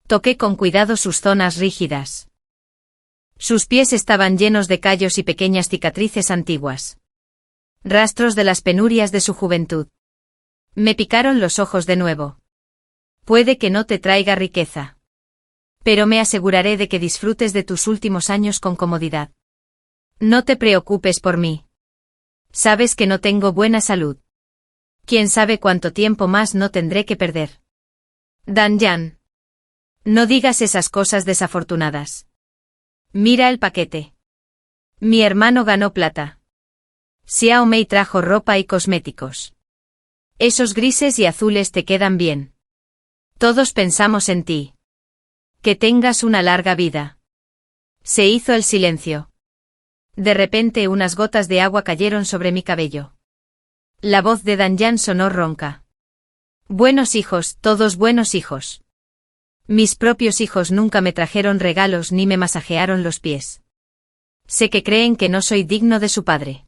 Toqué con cuidado sus zonas rígidas. Sus pies estaban llenos de callos y pequeñas cicatrices antiguas. Rastros de las penurias de su juventud. Me picaron los ojos de nuevo. Puede que no te traiga riqueza. Pero me aseguraré de que disfrutes de tus últimos años con comodidad. No te preocupes por mí. Sabes que no tengo buena salud. Quién sabe cuánto tiempo más no tendré que perder. Danjan. No digas esas cosas desafortunadas. Mira el paquete. Mi hermano ganó plata. Xiao Mei trajo ropa y cosméticos. Esos grises y azules te quedan bien. Todos pensamos en ti. Que tengas una larga vida. Se hizo el silencio. De repente unas gotas de agua cayeron sobre mi cabello. La voz de Danjan sonó ronca. Buenos hijos, todos buenos hijos. Mis propios hijos nunca me trajeron regalos ni me masajearon los pies. Sé que creen que no soy digno de su padre.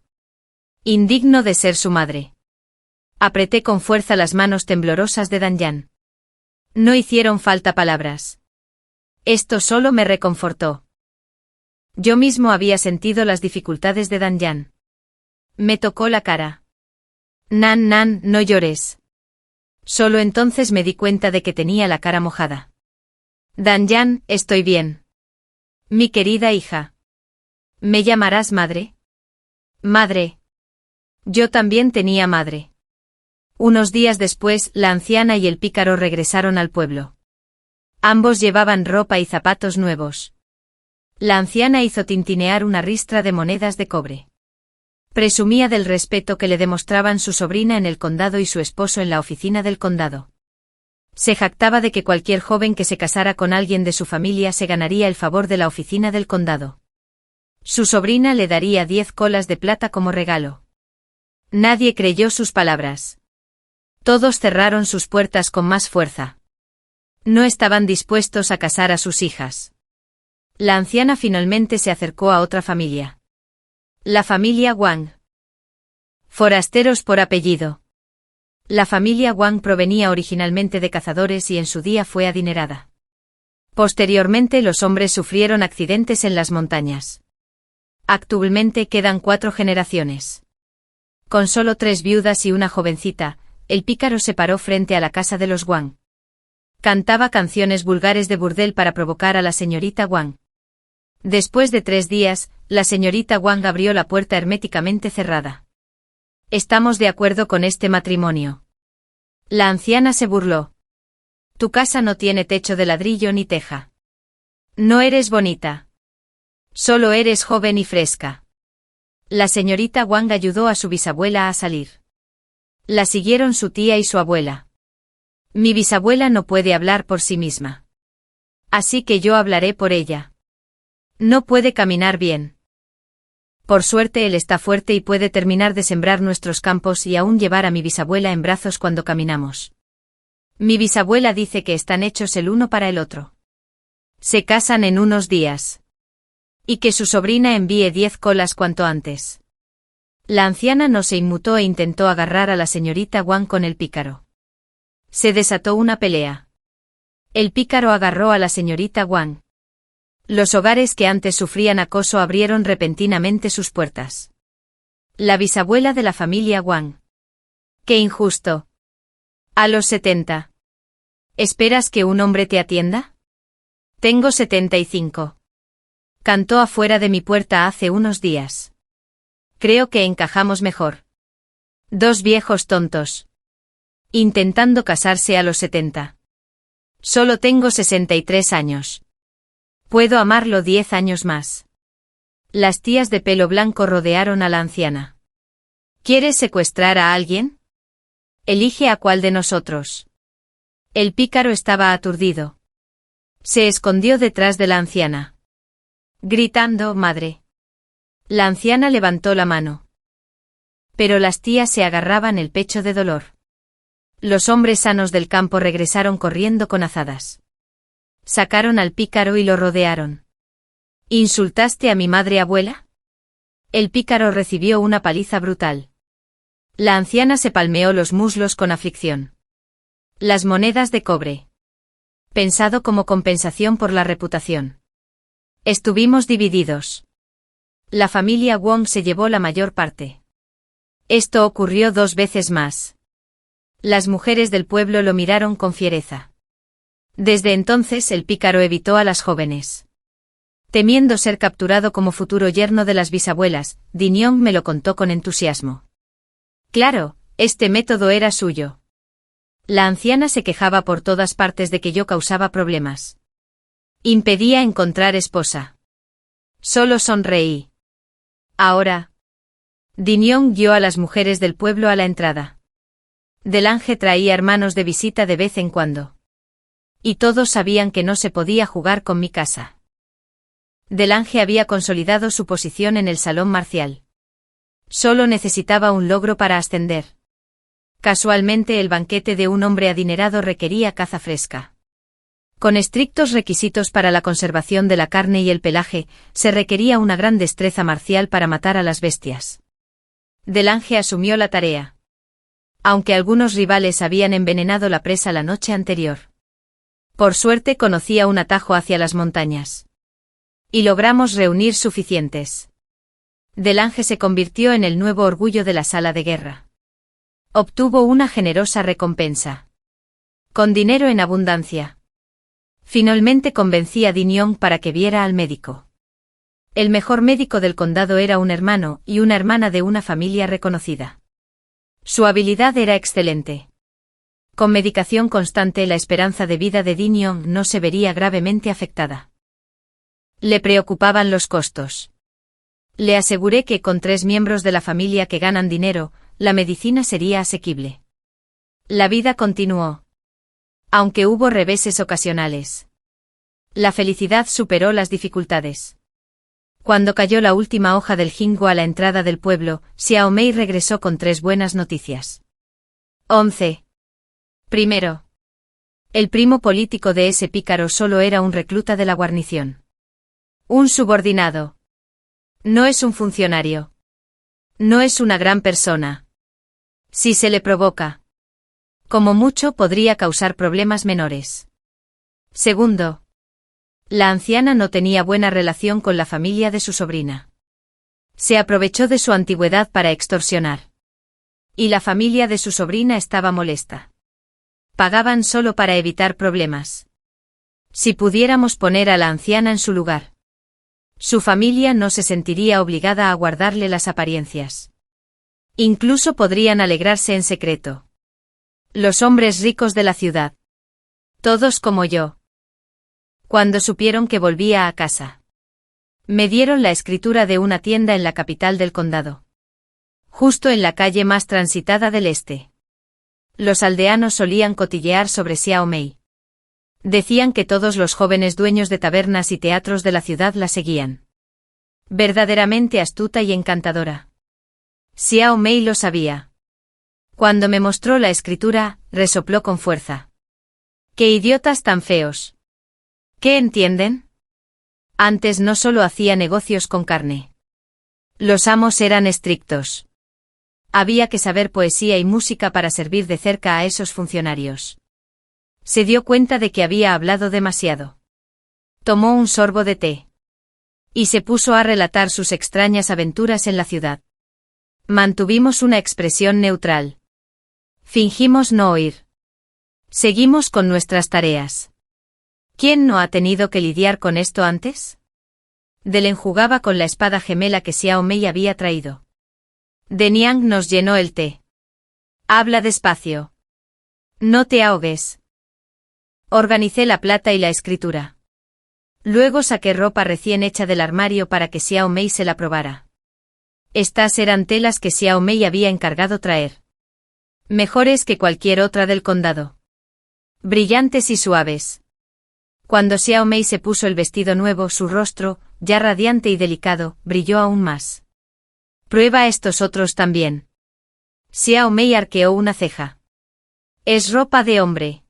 Indigno de ser su madre. Apreté con fuerza las manos temblorosas de Danjan. No hicieron falta palabras. Esto solo me reconfortó. Yo mismo había sentido las dificultades de Danjan. Me tocó la cara. Nan, no llores. Solo entonces me di cuenta de que tenía la cara mojada. Danjan, estoy bien. Mi querida hija. ¿Me llamarás madre? Madre. Yo también tenía madre. Unos días después, la anciana y el pícaro regresaron al pueblo. Ambos llevaban ropa y zapatos nuevos. La anciana hizo tintinear una ristra de monedas de cobre. Presumía del respeto que le demostraban su sobrina en el condado y su esposo en la oficina del condado. Se jactaba de que cualquier joven que se casara con alguien de su familia se ganaría el favor de la oficina del condado. Su sobrina le daría 10 colas de plata como regalo. Nadie creyó sus palabras. Todos cerraron sus puertas con más fuerza. No estaban dispuestos a casar a sus hijas. La anciana finalmente se acercó a otra familia. La familia Wang. Forasteros por apellido. La familia Wang provenía originalmente de cazadores y en su día fue adinerada. Posteriormente los hombres sufrieron accidentes en las montañas. Actualmente quedan 4 generaciones. Con solo 3 viudas y una jovencita, el pícaro se paró frente a la casa de los Wang. Cantaba canciones vulgares de burdel para provocar a la señorita Wang. Después de 3 días, la señorita Wang abrió la puerta herméticamente cerrada. Estamos de acuerdo con este matrimonio. La anciana se burló. Tu casa no tiene techo de ladrillo ni teja. No eres bonita. Solo eres joven y fresca. La señorita Wang ayudó a su bisabuela a salir. La siguieron su tía y su abuela. Mi bisabuela no puede hablar por sí misma. Así que yo hablaré por ella. No puede caminar bien. Por suerte él está fuerte y puede terminar de sembrar nuestros campos y aún llevar a mi bisabuela en brazos cuando caminamos. Mi bisabuela dice que están hechos el uno para el otro. Se casan en unos días. Y que su sobrina envíe 10 colas cuanto antes. La anciana no se inmutó e intentó agarrar a la señorita Wang con el pícaro. Se desató una pelea. El pícaro agarró a la señorita Wang. Los hogares que antes sufrían acoso abrieron repentinamente sus puertas. La bisabuela de la familia Wang. ¡Qué injusto! A los 70. ¿Esperas que un hombre te atienda? Tengo 75. Cantó afuera de mi puerta hace unos días. Creo que encajamos mejor. Dos viejos tontos. Intentando casarse a los 70. Solo tengo 63 años. Puedo amarlo 10 años más. Las tías de pelo blanco rodearon a la anciana. ¿Quieres secuestrar a alguien? Elige a cuál de nosotros. El pícaro estaba aturdido. Se escondió detrás de la anciana. Gritando, madre. La anciana levantó la mano. Pero las tías se agarraban el pecho de dolor. Los hombres sanos del campo regresaron corriendo con azadas. Sacaron al pícaro y lo rodearon. ¿Insultaste a mi madre abuela? El pícaro recibió una paliza brutal. La anciana se palmeó los muslos con aflicción. Las monedas de cobre. Pensado como compensación por la reputación. Estuvimos divididos. La familia Wong se llevó la mayor parte. Esto ocurrió 2 veces más. Las mujeres del pueblo lo miraron con fiereza. Desde entonces el pícaro evitó a las jóvenes. Temiendo ser capturado como futuro yerno de las bisabuelas, Diniong me lo contó con entusiasmo. Claro, este método era suyo. La anciana se quejaba por todas partes de que yo causaba problemas. Impedía encontrar esposa. Solo sonreí. Ahora. Diniong guió a las mujeres del pueblo a la entrada. Delange traía hermanos de visita de vez en cuando. Y todos sabían que no se podía jugar con mi casa. Delange había consolidado su posición en el salón marcial. Solo necesitaba un logro para ascender. Casualmente el banquete de un hombre adinerado requería caza fresca. Con estrictos requisitos para la conservación de la carne y el pelaje, se requería una gran destreza marcial para matar a las bestias. Delange asumió la tarea. Aunque algunos rivales habían envenenado la presa la noche anterior. Por suerte conocía un atajo hacia las montañas. Y logramos reunir suficientes. Delange se convirtió en el nuevo orgullo de la sala de guerra. Obtuvo una generosa recompensa. Con dinero en abundancia. Finalmente convencí a Diniong para que viera al médico. El mejor médico del condado era un hermano y una hermana de una familia reconocida. Su habilidad era excelente. Con medicación constante la esperanza de vida de Diniong no se vería gravemente afectada. Le preocupaban los costos. Le aseguré que con 3 miembros de la familia que ganan dinero, la medicina sería asequible. La vida continuó. Aunque hubo reveses ocasionales. La felicidad superó las dificultades. Cuando cayó la última hoja del jingo a la entrada del pueblo, Xiao Mei regresó con 3 buenas noticias. 11. Primero. El primo político de ese pícaro solo era un recluta de la guarnición. Un subordinado. No es un funcionario. No es una gran persona. Si se le provoca. Como mucho podría causar problemas menores. Segundo. La anciana no tenía buena relación con la familia de su sobrina. Se aprovechó de su antigüedad para extorsionar. Y la familia de su sobrina estaba molesta. Pagaban solo para evitar problemas. Si pudiéramos poner a la anciana en su lugar. Su familia no se sentiría obligada a guardarle las apariencias. Incluso podrían alegrarse en secreto. Los hombres ricos de la ciudad. Todos como yo. Cuando supieron que volvía a casa. Me dieron la escritura de una tienda en la capital del condado. Justo en la calle más transitada del este. Los aldeanos solían cotillear sobre Xiao Mei. Decían que todos los jóvenes dueños de tabernas y teatros de la ciudad la seguían. Verdaderamente astuta y encantadora. Xiao Mei lo sabía. Cuando me mostró la escritura, resopló con fuerza. ¡Qué idiotas tan feos! ¿Qué entienden? Antes no solo hacía negocios con carne. Los amos eran estrictos. Había que saber poesía y música para servir de cerca a esos funcionarios. Se dio cuenta de que había hablado demasiado. Tomó un sorbo de té. Y se puso a relatar sus extrañas aventuras en la ciudad. Mantuvimos una expresión neutral. Fingimos no oír. Seguimos con nuestras tareas. ¿Quién no ha tenido que lidiar con esto antes? Delen jugaba con la espada gemela que Xiao Mei había traído. De Niang nos llenó el té. Habla despacio. No te ahogues. Organicé la plata y la escritura. Luego saqué ropa recién hecha del armario para que Xiao Mei se la probara. Estas eran telas que Xiao Mei había encargado traer. Mejores que cualquier otra del condado. Brillantes y suaves. Cuando Xiao Mei se puso el vestido nuevo, su rostro, ya radiante y delicado, brilló aún más. Prueba estos otros también. Xiao Mei arqueó una ceja. Es ropa de hombre.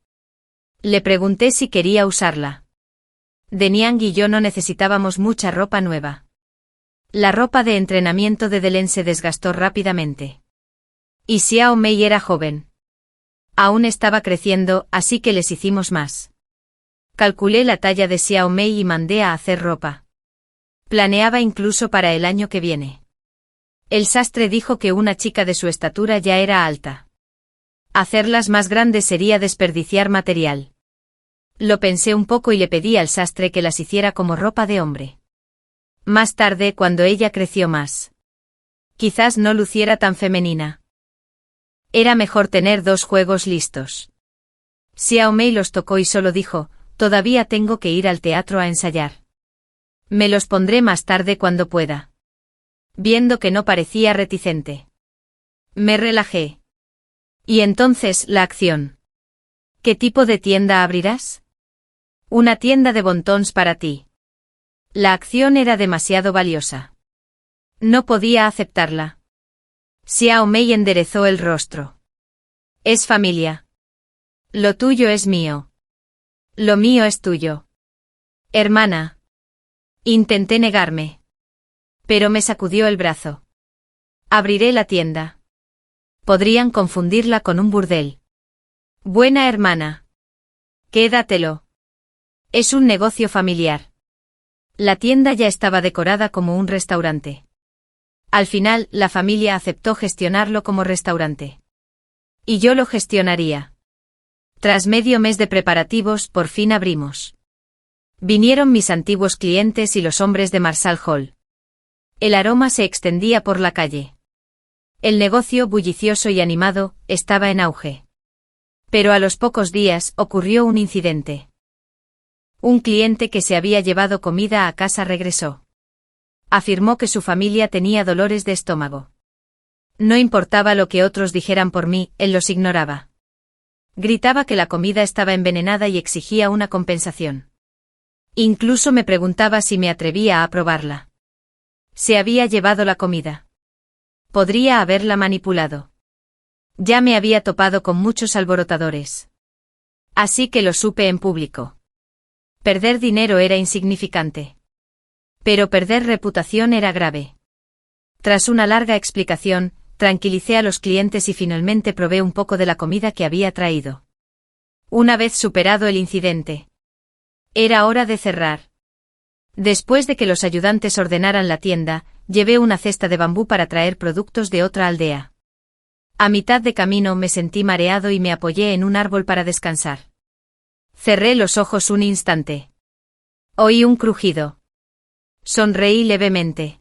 Le pregunté si quería usarla. De Niang y yo no necesitábamos mucha ropa nueva. La ropa de entrenamiento de Delen se desgastó rápidamente. Y Xiao Mei era joven. Aún estaba creciendo, así que les hicimos más. Calculé la talla de Xiao Mei y mandé a hacer ropa. Planeaba incluso para el año que viene. El sastre dijo que una chica de su estatura ya era alta. Hacerlas más grandes sería desperdiciar material. Lo pensé un poco y le pedí al sastre que las hiciera como ropa de hombre. Más tarde, cuando ella creció más. Quizás no luciera tan femenina. Era mejor tener 2 juegos listos. Xiao Mei los tocó y solo dijo, todavía tengo que ir al teatro a ensayar. Me los pondré más tarde cuando pueda. Viendo que no parecía reticente. Me relajé. Y entonces, la acción. ¿Qué tipo de tienda abrirás? Una tienda de bontons para ti. La acción era demasiado valiosa. No podía aceptarla. Xiao Mei enderezó el rostro. Es familia. Lo tuyo es mío. Lo mío es tuyo. Hermana. Intenté negarme. Pero me sacudió el brazo. Abriré la tienda. Podrían confundirla con un burdel. Buena hermana. Quédatelo. Es un negocio familiar. La tienda ya estaba decorada como un restaurante. Al final, la familia aceptó gestionarlo como restaurante. Y yo lo gestionaría. Tras medio mes de preparativos, por fin abrimos. Vinieron mis antiguos clientes y los hombres de Marsal Hall. El aroma se extendía por la calle. El negocio, bullicioso y animado, estaba en auge. Pero a los pocos días, ocurrió un incidente. Un cliente que se había llevado comida a casa regresó. Afirmó que su familia tenía dolores de estómago. No importaba lo que otros dijeran por mí, él los ignoraba. Gritaba que la comida estaba envenenada y exigía una compensación. Incluso me preguntaba si me atrevía a probarla. Se había llevado la comida. Podría haberla manipulado. Ya me había topado con muchos alborotadores. Así que lo supe en público. Perder dinero era insignificante. Pero perder reputación era grave. Tras una larga explicación, tranquilicé a los clientes y finalmente probé un poco de la comida que había traído. Una vez superado el incidente. Era hora de cerrar. Después de que los ayudantes ordenaran la tienda, llevé una cesta de bambú para traer productos de otra aldea. A mitad de camino me sentí mareado y me apoyé en un árbol para descansar. Cerré los ojos un instante. Oí un crujido. Sonreí levemente.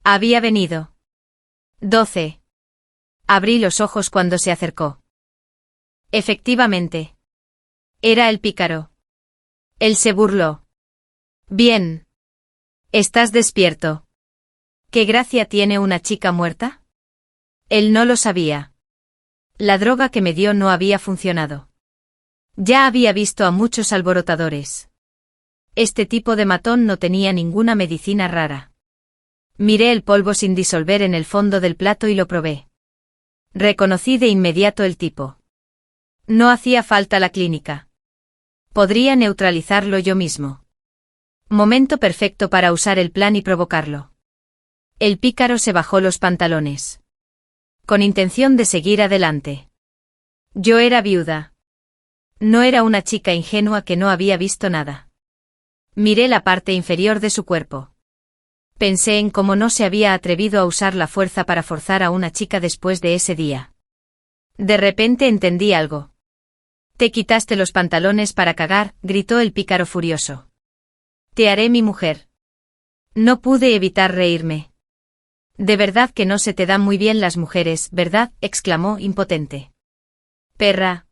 Había venido. 12. Abrí los ojos cuando se acercó. Efectivamente. Era el pícaro. Él se burló. Bien. ¿Estás despierto? ¿Qué gracia tiene una chica muerta? Él no lo sabía. La droga que me dio no había funcionado. Ya había visto a muchos alborotadores. Este tipo de matón no tenía ninguna medicina rara. Miré el polvo sin disolver en el fondo del plato y lo probé. Reconocí de inmediato el tipo. No hacía falta la clínica. Podría neutralizarlo yo mismo. Momento perfecto para usar el plan y provocarlo. El pícaro se bajó los pantalones. Con intención de seguir adelante. Yo era viuda. No era una chica ingenua que no había visto nada. Miré la parte inferior de su cuerpo. Pensé en cómo no se había atrevido a usar la fuerza para forzar a una chica después de ese día. De repente entendí algo. Te quitaste los pantalones para cagar, gritó el pícaro furioso. Te haré mi mujer. No pude evitar reírme. De verdad que no se te dan muy bien las mujeres, ¿verdad?, exclamó impotente. Perra.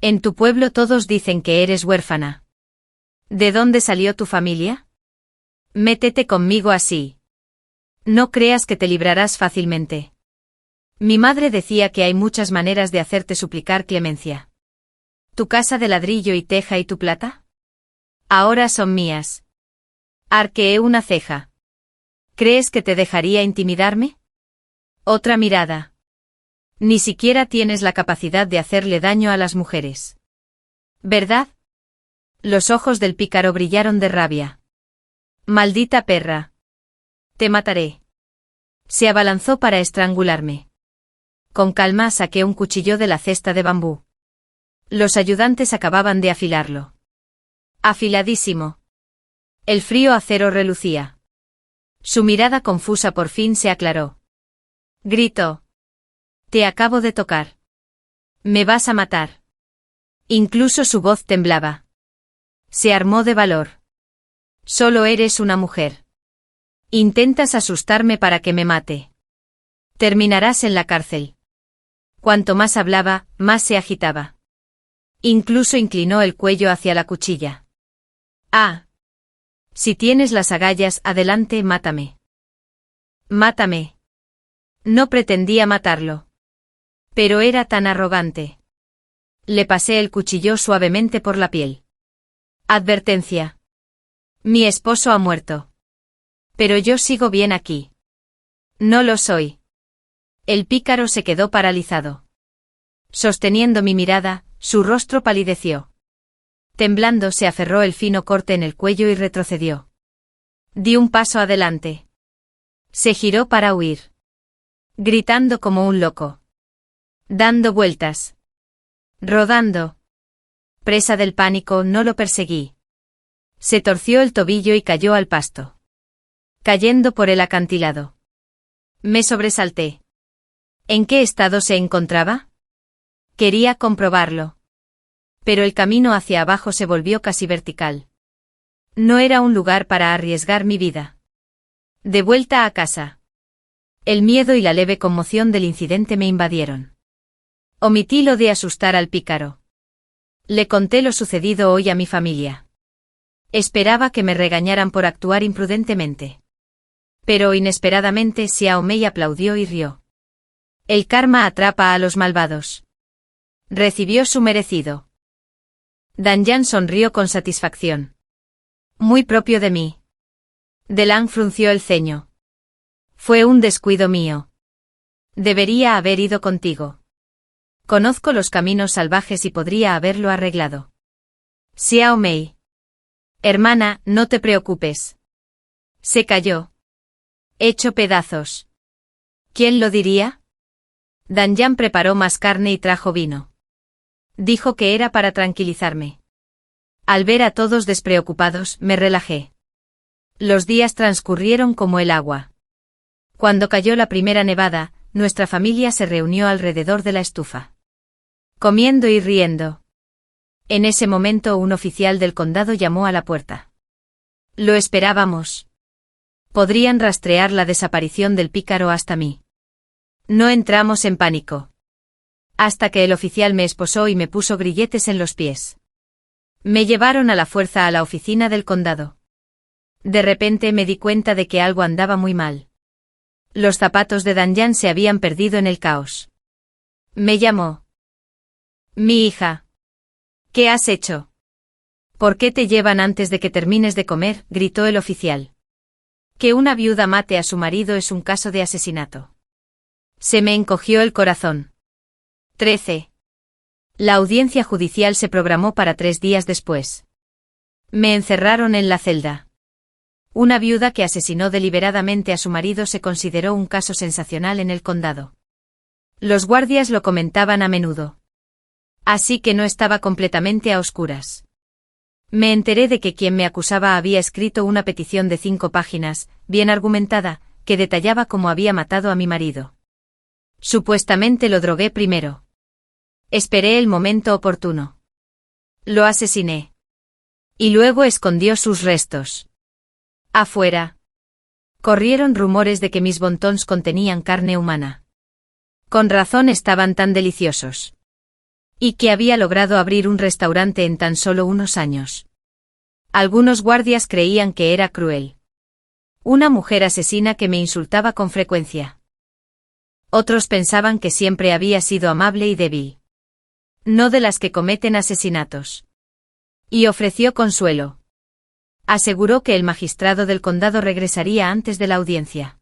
En tu pueblo todos dicen que eres huérfana. ¿De dónde salió tu familia? Métete conmigo así. No creas que te librarás fácilmente. Mi madre decía que hay muchas maneras de hacerte suplicar clemencia. ¿Tu casa de ladrillo y teja y tu plata? Ahora son mías. Arqueé una ceja. ¿Crees que te dejaría intimidarme? Otra mirada. Ni siquiera tienes la capacidad de hacerle daño a las mujeres. ¿Verdad? Los ojos del pícaro brillaron de rabia. Maldita perra. Te mataré. Se abalanzó para estrangularme. Con calma saqué un cuchillo de la cesta de bambú. Los ayudantes acababan de afilarlo. Afiladísimo. El frío acero relucía. Su mirada confusa por fin se aclaró. Gritó. Te acabo de tocar. Me vas a matar. Incluso su voz temblaba. Se armó de valor. Solo eres una mujer. Intentas asustarme para que me mate. Terminarás en la cárcel. Cuanto más hablaba, más se agitaba. Incluso inclinó el cuello hacia la cuchilla. Ah. Si tienes las agallas, adelante, mátame. Mátame. No pretendía matarlo. Pero era tan arrogante. Le pasé el cuchillo suavemente por la piel. Advertencia. Mi esposo ha muerto. Pero yo sigo bien aquí. No lo soy. El pícaro se quedó paralizado. Sosteniendo mi mirada, su rostro palideció. Temblando se aferró el fino corte en el cuello y retrocedió. Di un paso adelante. Se giró para huir. Gritando como un loco. Dando vueltas. Rodando. Presa del pánico, no lo perseguí. Se torció el tobillo y cayó al pasto. Cayendo por el acantilado. Me sobresalté. ¿En qué estado se encontraba? Quería comprobarlo. Pero el camino hacia abajo se volvió casi vertical. No era un lugar para arriesgar mi vida. De vuelta a casa. El miedo y la leve conmoción del incidente me invadieron. Omití lo de asustar al pícaro. Le conté lo sucedido hoy a mi familia. Esperaba que me regañaran por actuar imprudentemente. Pero inesperadamente Xiao Mei aplaudió y rió. El karma atrapa a los malvados. Recibió su merecido. Dan Yan sonrió con satisfacción. Muy propio de mí. Delang frunció el ceño. Fue un descuido mío. Debería haber ido contigo. Conozco los caminos salvajes y podría haberlo arreglado. Xiao Mei. Hermana, no te preocupes. Se cayó. Hecho pedazos. ¿Quién lo diría? Dan Yan preparó más carne y trajo vino. Dijo que era para tranquilizarme. Al ver a todos despreocupados, me relajé. Los días transcurrieron como el agua. Cuando cayó la primera nevada, nuestra familia se reunió alrededor de la estufa. Comiendo y riendo. En ese momento un oficial del condado llamó a la puerta. Lo esperábamos. Podrían rastrear la desaparición del pícaro hasta mí. No entramos en pánico. Hasta que el oficial me esposó y me puso grilletes en los pies. Me llevaron a la fuerza a la oficina del condado. De repente me di cuenta de que algo andaba muy mal. Los zapatos de Dan Yan se habían perdido en el caos. Me llamó. Mi hija. ¿Qué has hecho? ¿Por qué te llevan antes de que termines de comer?, gritó el oficial. Que una viuda mate a su marido es un caso de asesinato. Se me encogió el corazón. 13. La audiencia judicial se programó para 3 días después. Me encerraron en la celda. Una viuda que asesinó deliberadamente a su marido se consideró un caso sensacional en el condado. Los guardias lo comentaban a menudo. Así que no estaba completamente a oscuras. Me enteré de que quien me acusaba había escrito una petición de 5 páginas, bien argumentada, que detallaba cómo había matado a mi marido. Supuestamente lo drogué primero. Esperé el momento oportuno. Lo asesiné. Y luego escondió sus restos. Afuera. Corrieron rumores de que mis wontons contenían carne humana. Con razón estaban tan deliciosos. Y que había logrado abrir un restaurante en tan solo unos años. Algunos guardias creían que era cruel. Una mujer asesina que me insultaba con frecuencia. Otros pensaban que siempre había sido amable y débil. No de las que cometen asesinatos. Y ofreció consuelo. Aseguró que el magistrado del condado regresaría antes de la audiencia.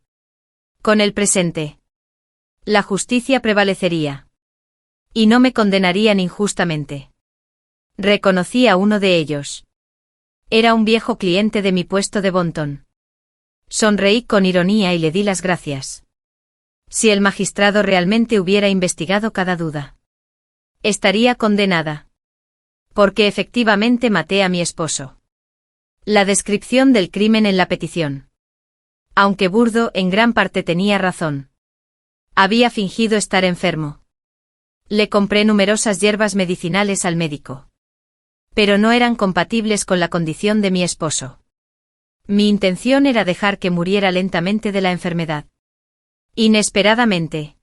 Con el presente. La justicia prevalecería. Y no me condenarían injustamente. Reconocí a uno de ellos. Era un viejo cliente de mi puesto de Bonton. Sonreí con ironía y le di las gracias. Si el magistrado realmente hubiera investigado cada duda, estaría condenada. Porque efectivamente maté a mi esposo. La descripción del crimen en la petición. Aunque burdo, en gran parte tenía razón. Había fingido estar enfermo. Le compré numerosas hierbas medicinales al médico. Pero no eran compatibles con la condición de mi esposo. Mi intención era dejar que muriera lentamente de la enfermedad. Inesperadamente.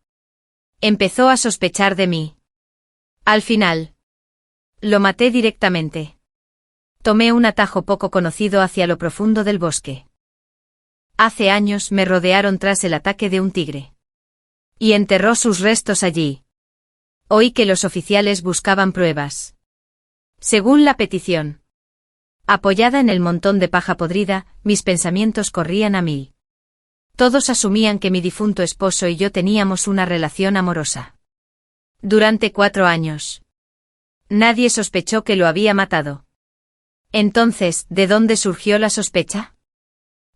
Empezó a sospechar de mí. Al final. Lo maté directamente. Tomé un atajo poco conocido hacia lo profundo del bosque. Hace años me rodearon tras el ataque de un tigre. Y enterró sus restos allí. Oí que los oficiales buscaban pruebas. Según la petición. Apoyada en el montón de paja podrida, mis pensamientos corrían a 1000. Todos asumían que mi difunto esposo y yo teníamos una relación amorosa. Durante 4 años. Nadie sospechó que lo había matado. Entonces, ¿de dónde surgió la sospecha?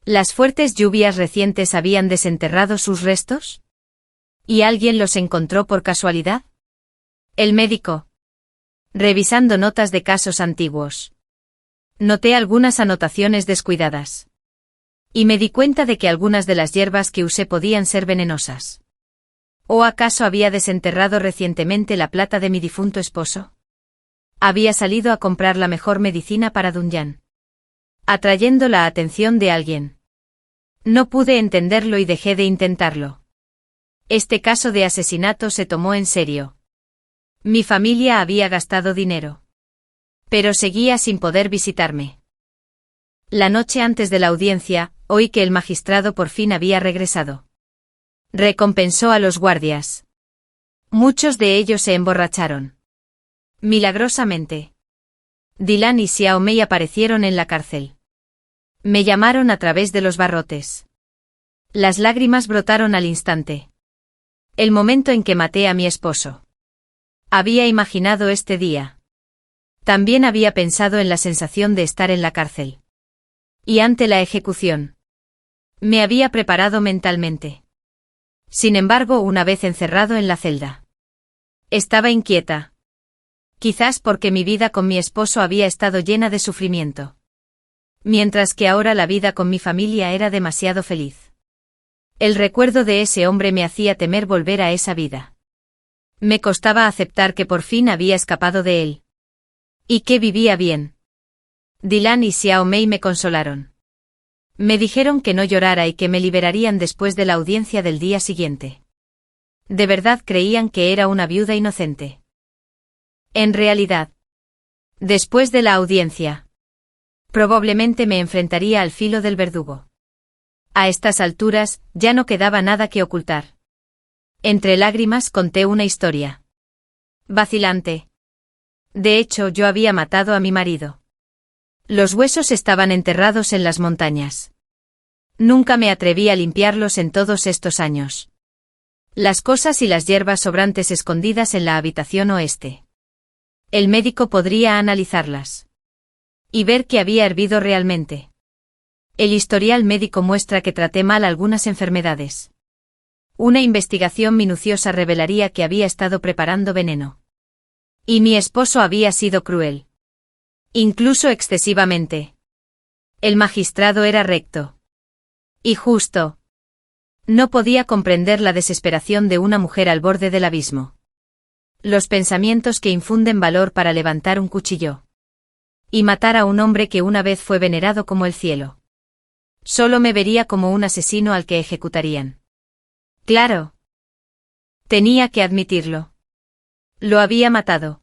¿Las fuertes lluvias recientes habían desenterrado sus restos? ¿Y alguien los encontró por casualidad? El médico. Revisando notas de casos antiguos. Noté algunas anotaciones descuidadas. Y me di cuenta de que algunas de las hierbas que usé podían ser venenosas. ¿O acaso había desenterrado recientemente la plata de mi difunto esposo? Había salido a comprar la mejor medicina para Dunyan. Atrayendo la atención de alguien. No pude entenderlo y dejé de intentarlo. Este caso de asesinato se tomó en serio. Mi familia había gastado dinero. Pero seguía sin poder visitarme. La noche antes de la audiencia, oí que el magistrado por fin había regresado. Recompensó a los guardias. Muchos de ellos se emborracharon. Milagrosamente. Dylan y Xiao Mei aparecieron en la cárcel. Me llamaron a través de los barrotes. Las lágrimas brotaron al instante. El momento en que maté a mi esposo. Había imaginado este día. También había pensado en la sensación de estar en la cárcel. Y ante la ejecución. Me había preparado mentalmente. Sin embargo, una vez encerrado en la celda. Estaba inquieta. Quizás porque mi vida con mi esposo había estado llena de sufrimiento. Mientras que ahora la vida con mi familia era demasiado feliz. El recuerdo de ese hombre me hacía temer volver a esa vida. Me costaba aceptar que por fin había escapado de él. Y que vivía bien. Dylan y Xiao Mei me consolaron. Me dijeron que no llorara y que me liberarían después de la audiencia del día siguiente. De verdad creían que era una viuda inocente. En realidad. Después de la audiencia. Probablemente me enfrentaría al filo del verdugo. A estas alturas, ya no quedaba nada que ocultar. Entre lágrimas conté una historia. Vacilante. De hecho, yo había matado a mi marido. Los huesos estaban enterrados en las montañas. Nunca me atreví a limpiarlos en todos estos años. Las cosas y las hierbas sobrantes escondidas en la habitación oeste. El médico podría analizarlas y ver que había hervido realmente. El historial médico muestra que traté mal algunas enfermedades. Una investigación minuciosa revelaría que había estado preparando veneno. Y mi esposo había sido cruel. Incluso excesivamente. El magistrado era recto y justo. No podía comprender la desesperación de una mujer al borde del abismo. Los pensamientos que infunden valor para levantar un cuchillo y matar a un hombre que una vez fue venerado como el cielo. Solo me vería como un asesino al que ejecutarían. Claro. Tenía que admitirlo. Lo había matado.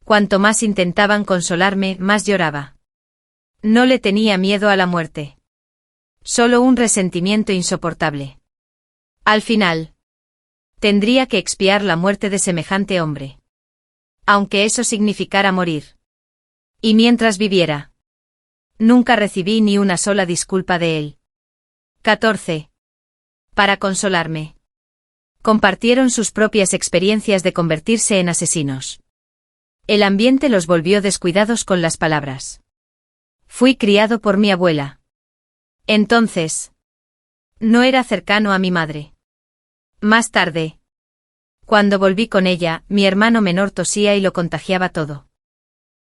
Cuanto más intentaban consolarme, más lloraba. No le tenía miedo a la muerte. Solo un resentimiento insoportable. Al final, tendría que expiar la muerte de semejante hombre. Aunque eso significara morir. Y mientras viviera, nunca recibí ni una sola disculpa de él. 14. Para consolarme, compartieron sus propias experiencias de convertirse en asesinos. El ambiente los volvió descuidados con las palabras. Fui criado por mi abuela. Entonces, no era cercano a mi madre. Más tarde, cuando volví con ella, mi hermano menor tosía y lo contagiaba todo.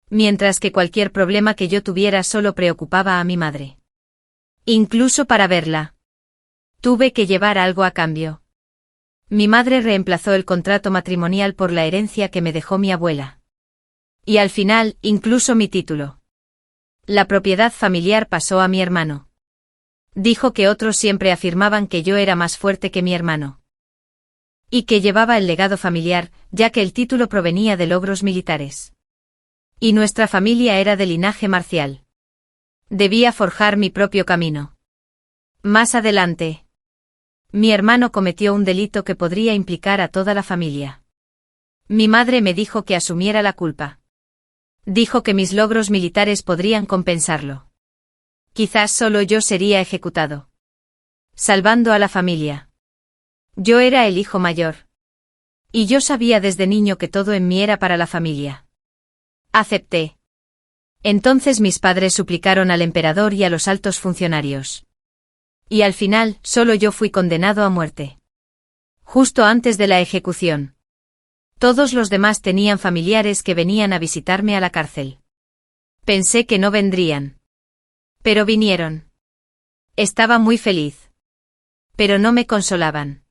Mientras que cualquier problema que yo tuviera solo preocupaba a mi madre. Incluso para verla, tuve que llevar algo a cambio. Mi madre reemplazó el contrato matrimonial por la herencia que me dejó mi abuela. Y al final, incluso mi título. La propiedad familiar pasó a mi hermano. Dijo que otros siempre afirmaban que yo era más fuerte que mi hermano. Y que llevaba el legado familiar, ya que el título provenía de logros militares. Y nuestra familia era de linaje marcial. Debía forjar mi propio camino. Más adelante, mi hermano cometió un delito que podría implicar a toda la familia. Mi madre me dijo que asumiera la culpa. Dijo que mis logros militares podrían compensarlo. Quizás solo yo sería ejecutado. Salvando a la familia. Yo era el hijo mayor. Y yo sabía desde niño que todo en mí era para la familia. Acepté. Entonces mis padres suplicaron al emperador y a los altos funcionarios. Y al final, solo yo fui condenado a muerte. Justo antes de la ejecución. Todos los demás tenían familiares que venían a visitarme a la cárcel. Pensé que no vendrían. Pero vinieron. Estaba muy feliz. Pero no me consolaban.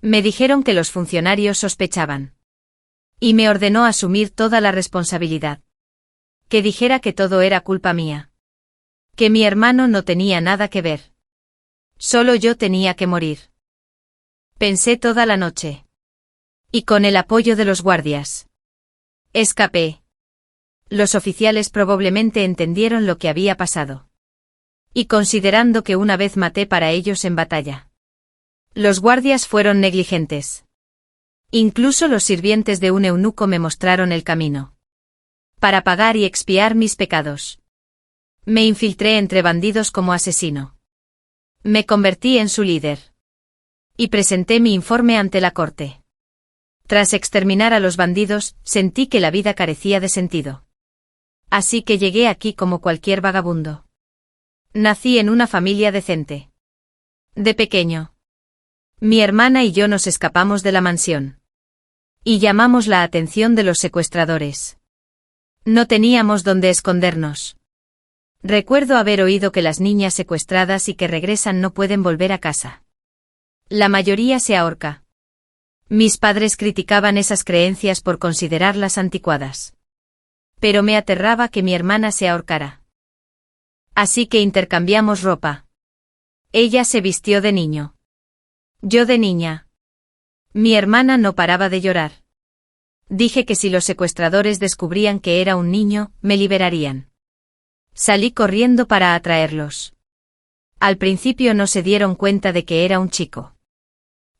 Me dijeron que los funcionarios sospechaban. Y me ordenó asumir toda la responsabilidad. Que dijera que todo era culpa mía. Que mi hermano no tenía nada que ver. Solo yo tenía que morir. Pensé toda la noche. Y con el apoyo de los guardias. Escapé. Los oficiales probablemente entendieron lo que había pasado. Y considerando que una vez maté para ellos en batalla. Los guardias fueron negligentes. Incluso los sirvientes de un eunuco me mostraron el camino. Para pagar y expiar mis pecados. Me infiltré entre bandidos como asesino. Me convertí en su líder. Y presenté mi informe ante la corte. Tras exterminar a los bandidos, sentí que la vida carecía de sentido. Así que llegué aquí como cualquier vagabundo. Nací en una familia decente. De pequeño, mi hermana y yo nos escapamos de la mansión. Y llamamos la atención de los secuestradores. No teníamos dónde escondernos. Recuerdo haber oído que las niñas secuestradas y que regresan no pueden volver a casa. La mayoría se ahorca. Mis padres criticaban esas creencias por considerarlas anticuadas. Pero me aterraba que mi hermana se ahorcara. Así que intercambiamos ropa. Ella se vistió de niño. Yo de niña. Mi hermana no paraba de llorar. Dije que si los secuestradores descubrían que era un niño, me liberarían. Salí corriendo para atraerlos. Al principio no se dieron cuenta de que era un chico.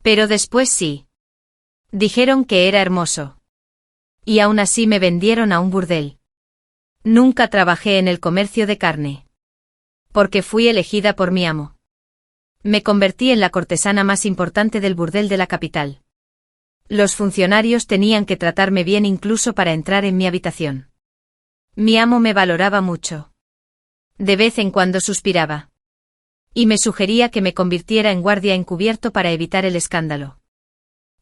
Pero después sí. Dijeron que era hermoso. Y aún así me vendieron a un burdel. Nunca trabajé en el comercio de carne. Porque fui elegida por mi amo. Me convertí en la cortesana más importante del burdel de la capital. Los funcionarios tenían que tratarme bien incluso para entrar en mi habitación. Mi amo me valoraba mucho. De vez en cuando suspiraba. Y me sugería que me convirtiera en guardia encubierto para evitar el escándalo.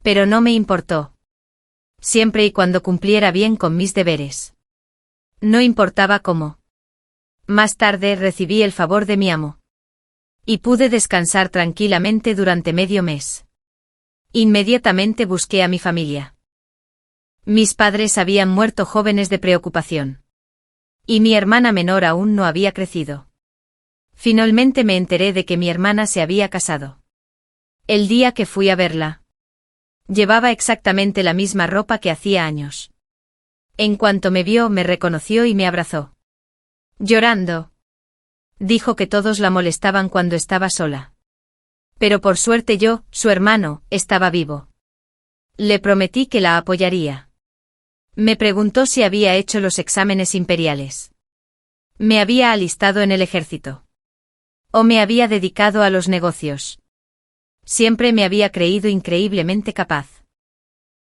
Pero no me importó. Siempre y cuando cumpliera bien con mis deberes. No importaba cómo. Más tarde recibí el favor de mi amo. Y pude descansar tranquilamente durante medio mes. Inmediatamente busqué a mi familia. Mis padres habían muerto jóvenes de preocupación. Y mi hermana menor aún no había crecido. Finalmente me enteré de que mi hermana se había casado. El día que fui a verla. Llevaba exactamente la misma ropa que hacía años. En cuanto me vio, me reconoció y me abrazó. Llorando. Dijo que todos la molestaban cuando estaba sola. Pero por suerte yo, su hermano, estaba vivo. Le prometí que la apoyaría. Me preguntó si había hecho los exámenes imperiales. Me había alistado en el ejército. O me había dedicado a los negocios. Siempre me había creído increíblemente capaz.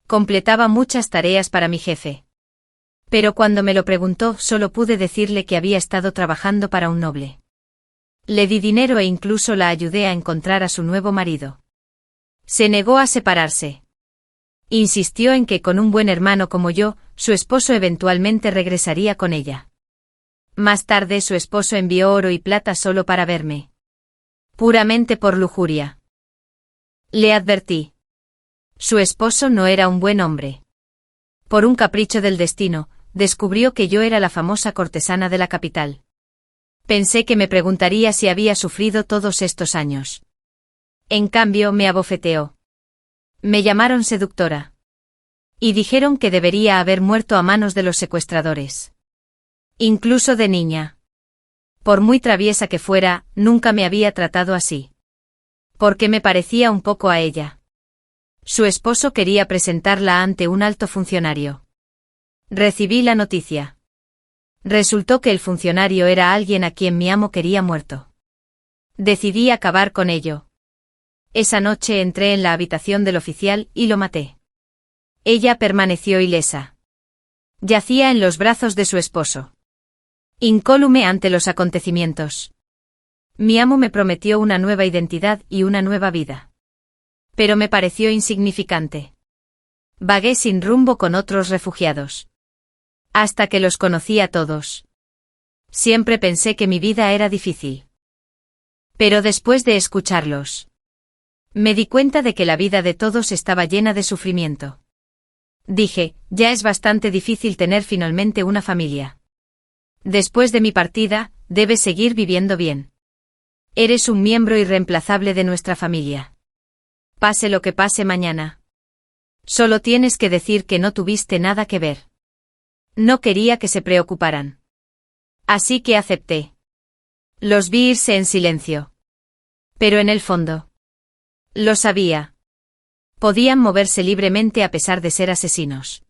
Completaba muchas tareas para mi jefe. Pero cuando me lo preguntó, solo pude decirle que había estado trabajando para un noble. Le di dinero e incluso la ayudé a encontrar a su nuevo marido. Se negó a separarse. Insistió en que con un buen hermano como yo, su esposo eventualmente regresaría con ella. Más tarde su esposo envió oro y plata solo para verme. Puramente por lujuria. Le advertí. Su esposo no era un buen hombre. Por un capricho del destino, descubrió que yo era la famosa cortesana de la capital. Pensé que me preguntaría si había sufrido todos estos años. En cambio, me abofeteó. Me llamaron seductora. Y dijeron que debería haber muerto a manos de los secuestradores. Incluso de niña. Por muy traviesa que fuera, nunca me había tratado así. Porque me parecía un poco a ella. Su esposo quería presentarla ante un alto funcionario. Recibí la noticia. Resultó que el funcionario era alguien a quien mi amo quería muerto. Decidí acabar con ello. Esa noche entré en la habitación del oficial y lo maté. Ella permaneció ilesa. Yacía en los brazos de su esposo. Incólume ante los acontecimientos. Mi amo me prometió una nueva identidad y una nueva vida. Pero me pareció insignificante. Vagué sin rumbo con otros refugiados. Hasta que los conocí a todos. Siempre pensé que mi vida era difícil. Pero después de escucharlos, me di cuenta de que la vida de todos estaba llena de sufrimiento. Dije, ya es bastante difícil tener finalmente una familia. Después de mi partida, debes seguir viviendo bien. Eres un miembro irreemplazable de nuestra familia. Pase lo que pase mañana. Solo tienes que decir que no tuviste nada que ver. No quería que se preocuparan. Así que acepté. Los vi irse en silencio. Pero en el fondo. Lo sabía. Podían moverse libremente a pesar de ser asesinos.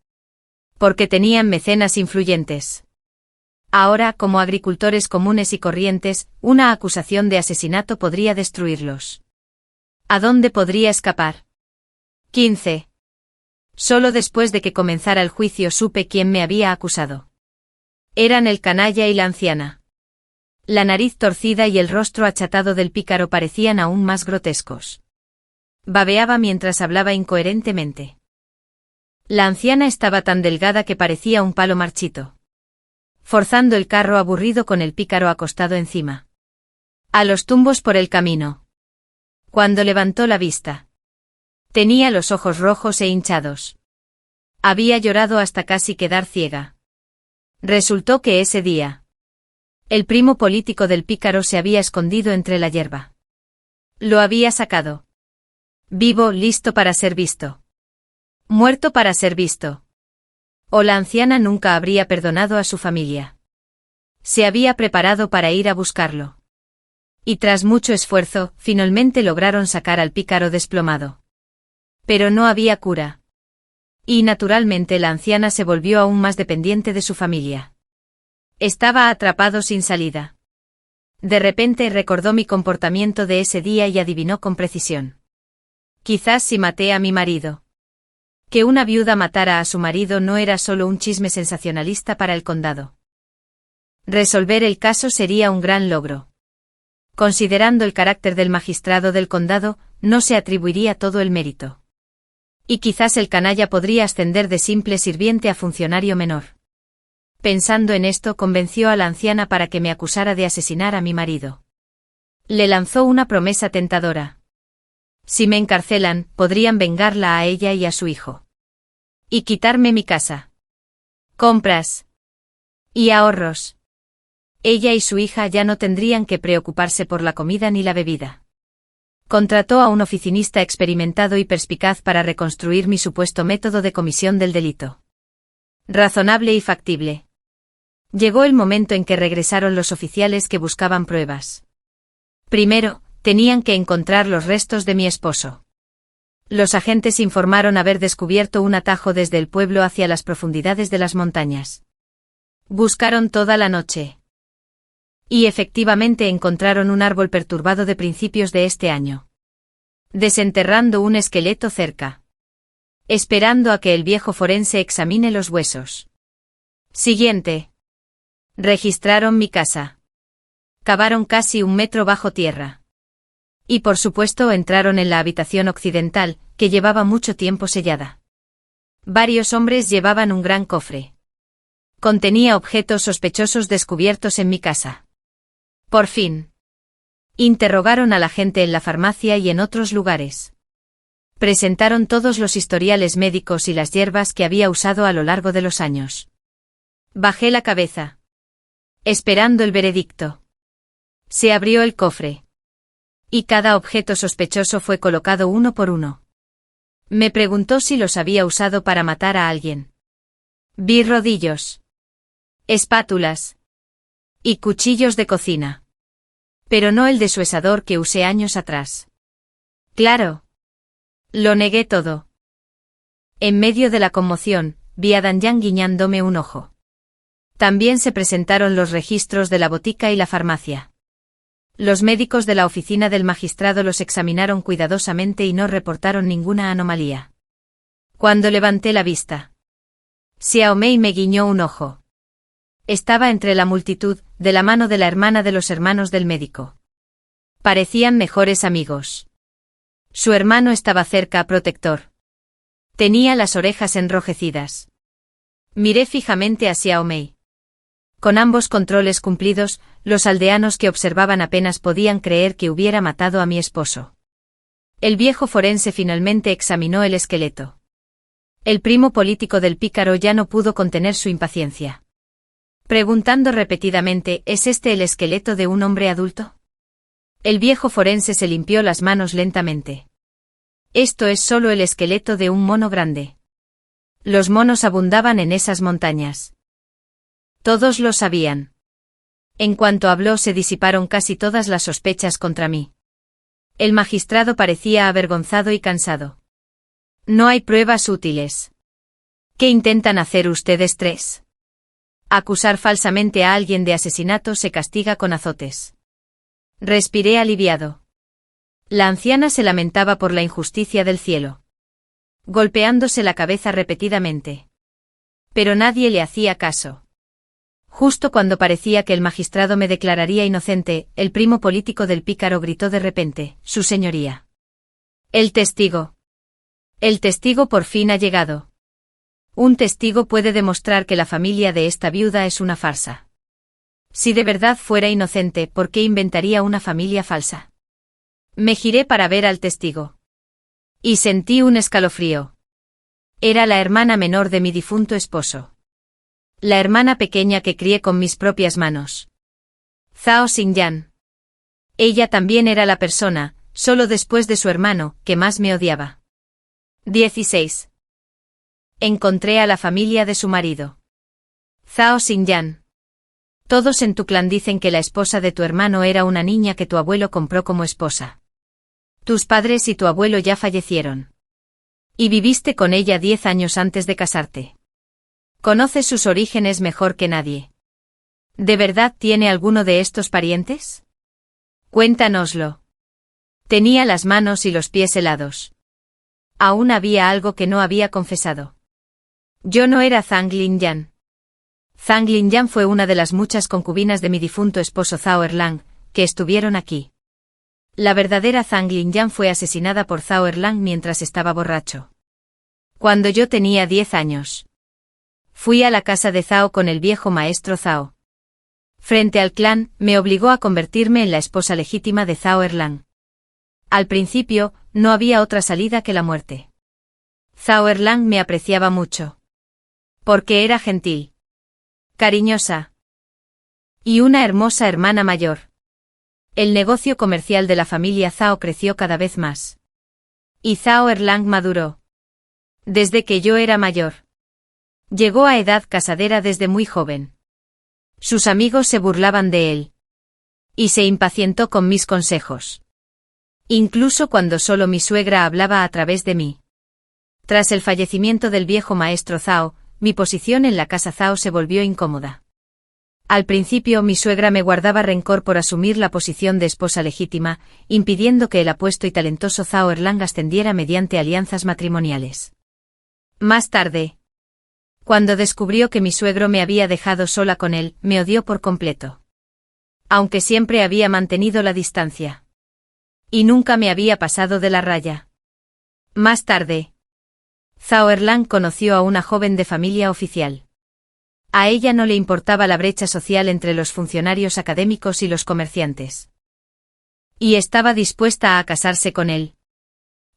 Porque tenían mecenas influyentes. Ahora, como agricultores comunes y corrientes, una acusación de asesinato podría destruirlos. ¿A dónde podría escapar? 15. Solo después de que comenzara el juicio supe quién me había acusado. Eran el canalla y la anciana. La nariz torcida y el rostro achatado del pícaro parecían aún más grotescos. Babeaba mientras hablaba incoherentemente. La anciana estaba tan delgada que parecía un palo marchito. Forzando el carro aburrido con el pícaro acostado encima. A los tumbos por el camino. Cuando levantó la vista. Tenía los ojos rojos e hinchados. Había llorado hasta casi quedar ciega. Resultó que ese día, el primo político del pícaro se había escondido entre la hierba. Lo había sacado. Vivo, listo para ser visto. Muerto para ser visto. O la anciana nunca habría perdonado a su familia. Se había preparado para ir a buscarlo. Y tras mucho esfuerzo, finalmente lograron sacar al pícaro desplomado. Pero no había cura. Y naturalmente la anciana se volvió aún más dependiente de su familia. Estaba atrapado sin salida. De repente recordó mi comportamiento de ese día y adivinó con precisión. Quizás si maté a mi marido. Que una viuda matara a su marido no era solo un chisme sensacionalista para el condado. Resolver el caso sería un gran logro. Considerando el carácter del magistrado del condado, no se atribuiría todo el mérito. Y quizás el canalla podría ascender de simple sirviente a funcionario menor. Pensando en esto, convenció a la anciana para que me acusara de asesinar a mi marido. Le lanzó una promesa tentadora. Si me encarcelan, podrían vengarla a ella y a su hijo. Y quitarme mi casa. Compras. Y ahorros. Ella y su hija ya no tendrían que preocuparse por la comida ni la bebida. Contrató a un oficinista experimentado y perspicaz para reconstruir mi supuesto método de comisión del delito. Razonable y factible. Llegó el momento en que regresaron los oficiales que buscaban pruebas. Primero, tenían que encontrar los restos de mi esposo. Los agentes informaron haber descubierto un atajo desde el pueblo hacia las profundidades de las montañas. Buscaron toda la noche. Y efectivamente encontraron un árbol perturbado de principios de este año. Desenterrando un esqueleto cerca. Esperando a que el viejo forense examine los huesos. Siguiente. Registraron mi casa. Cavaron casi 1 metro bajo tierra. Y por supuesto entraron en la habitación occidental, que llevaba mucho tiempo sellada. Varios hombres llevaban un gran cofre. Contenía objetos sospechosos descubiertos en mi casa. Por fin. Interrogaron a la gente en la farmacia y en otros lugares. Presentaron todos los historiales médicos y las hierbas que había usado a lo largo de los años. Bajé la cabeza. Esperando el veredicto. Se abrió el cofre. Y cada objeto sospechoso fue colocado uno por uno. Me preguntó si los había usado para matar a alguien. Vi rodillos. Espátulas. Y cuchillos de cocina. Pero no el desuesador que usé años atrás. Claro. Lo negué todo. En medio de la conmoción, vi a Danyan guiñándome un ojo. También se presentaron los registros de la botica y la farmacia. Los médicos de la oficina del magistrado los examinaron cuidadosamente y no reportaron ninguna anomalía. Cuando levanté la vista, Xiao Mei me guiñó un ojo. Estaba entre la multitud, de la mano de la hermana de los hermanos del médico. Parecían mejores amigos. Su hermano estaba cerca, protector. Tenía las orejas enrojecidas. Miré fijamente a Xiao Mei. Con ambos controles cumplidos, los aldeanos que observaban apenas podían creer que hubiera matado a mi esposo. El viejo forense finalmente examinó el esqueleto. El primo político del pícaro ya no pudo contener su impaciencia. Preguntando repetidamente, ¿es este el esqueleto de un hombre adulto? El viejo forense se limpió las manos lentamente. Esto es solo el esqueleto de un mono grande. Los monos abundaban en esas montañas. Todos lo sabían. En cuanto habló se disiparon casi todas las sospechas contra mí. El magistrado parecía avergonzado y cansado. No hay pruebas útiles. ¿Qué intentan hacer ustedes tres? Acusar falsamente a alguien de asesinato se castiga con azotes. Respiré aliviado. La anciana se lamentaba por la injusticia del cielo, golpeándose la cabeza repetidamente. Pero nadie le hacía caso. Justo cuando parecía que el magistrado me declararía inocente, el primo político del pícaro gritó de repente, «Su señoría». El testigo. El testigo por fin ha llegado. Un testigo puede demostrar que la familia de esta viuda es una farsa. Si de verdad fuera inocente, ¿por qué inventaría una familia falsa? Me giré para ver al testigo. Y sentí un escalofrío. Era la hermana menor de mi difunto esposo. La hermana pequeña que crié con mis propias manos. Zhao Xingyan. Ella también era la persona, solo después de su hermano, que más me odiaba. 16. Encontré a la familia de su marido. Zhao Xingyan. Todos en tu clan dicen que la esposa de tu hermano era una niña que tu abuelo compró como esposa. Tus padres y tu abuelo ya fallecieron. Y viviste con ella 10 años antes de casarte. Conoces sus orígenes mejor que nadie. ¿De verdad tiene alguno de estos parientes? Cuéntanoslo. Tenía las manos y los pies helados. Aún había algo que no había confesado. Yo no era Zhang Linyan. Zhang Linyan fue una de las muchas concubinas de mi difunto esposo Zhao Erlang, que estuvieron aquí. La verdadera Zhang Linyan fue asesinada por Zhao Erlang mientras estaba borracho. Cuando yo tenía 10 años. Fui a la casa de Zhao con el viejo maestro Zhao. Frente al clan, me obligó a convertirme en la esposa legítima de Zhao Erlang. Al principio, no había otra salida que la muerte. Zhao Erlang me apreciaba mucho. Porque era gentil, cariñosa y una hermosa hermana mayor. El negocio comercial de la familia Zhao creció cada vez más. Y Zhao Erlang maduró. Desde que yo era mayor. Llegó a edad casadera desde muy joven. Sus amigos se burlaban de él. Y se impacientó con mis consejos. Incluso cuando solo mi suegra hablaba a través de mí. Tras el fallecimiento del viejo maestro Zhao, mi posición en la casa Zhao se volvió incómoda. Al principio mi suegra me guardaba rencor por asumir la posición de esposa legítima, impidiendo que el apuesto y talentoso Zhao Erlang ascendiera mediante alianzas matrimoniales. Más tarde, cuando descubrió que mi suegro me había dejado sola con él, me odió por completo. Aunque siempre había mantenido la distancia. Y nunca me había pasado de la raya. Más tarde, Zhao Erlang conoció a una joven de familia oficial. A ella no le importaba la brecha social entre los funcionarios académicos y los comerciantes. Y estaba dispuesta a casarse con él.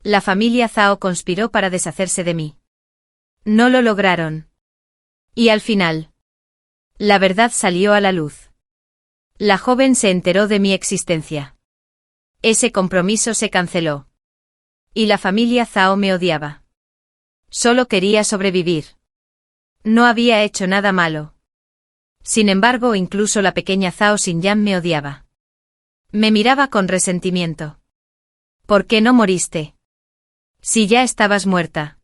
La familia Zhao conspiró para deshacerse de mí. No lo lograron. Y al final, la verdad salió a la luz. La joven se enteró de mi existencia. Ese compromiso se canceló. Y la familia Zhao me odiaba. Solo quería sobrevivir. No había hecho nada malo. Sin embargo, incluso la pequeña Zhao Xinyan me odiaba. Me miraba con resentimiento. ¿Por qué no moriste? Si ya estabas muerta.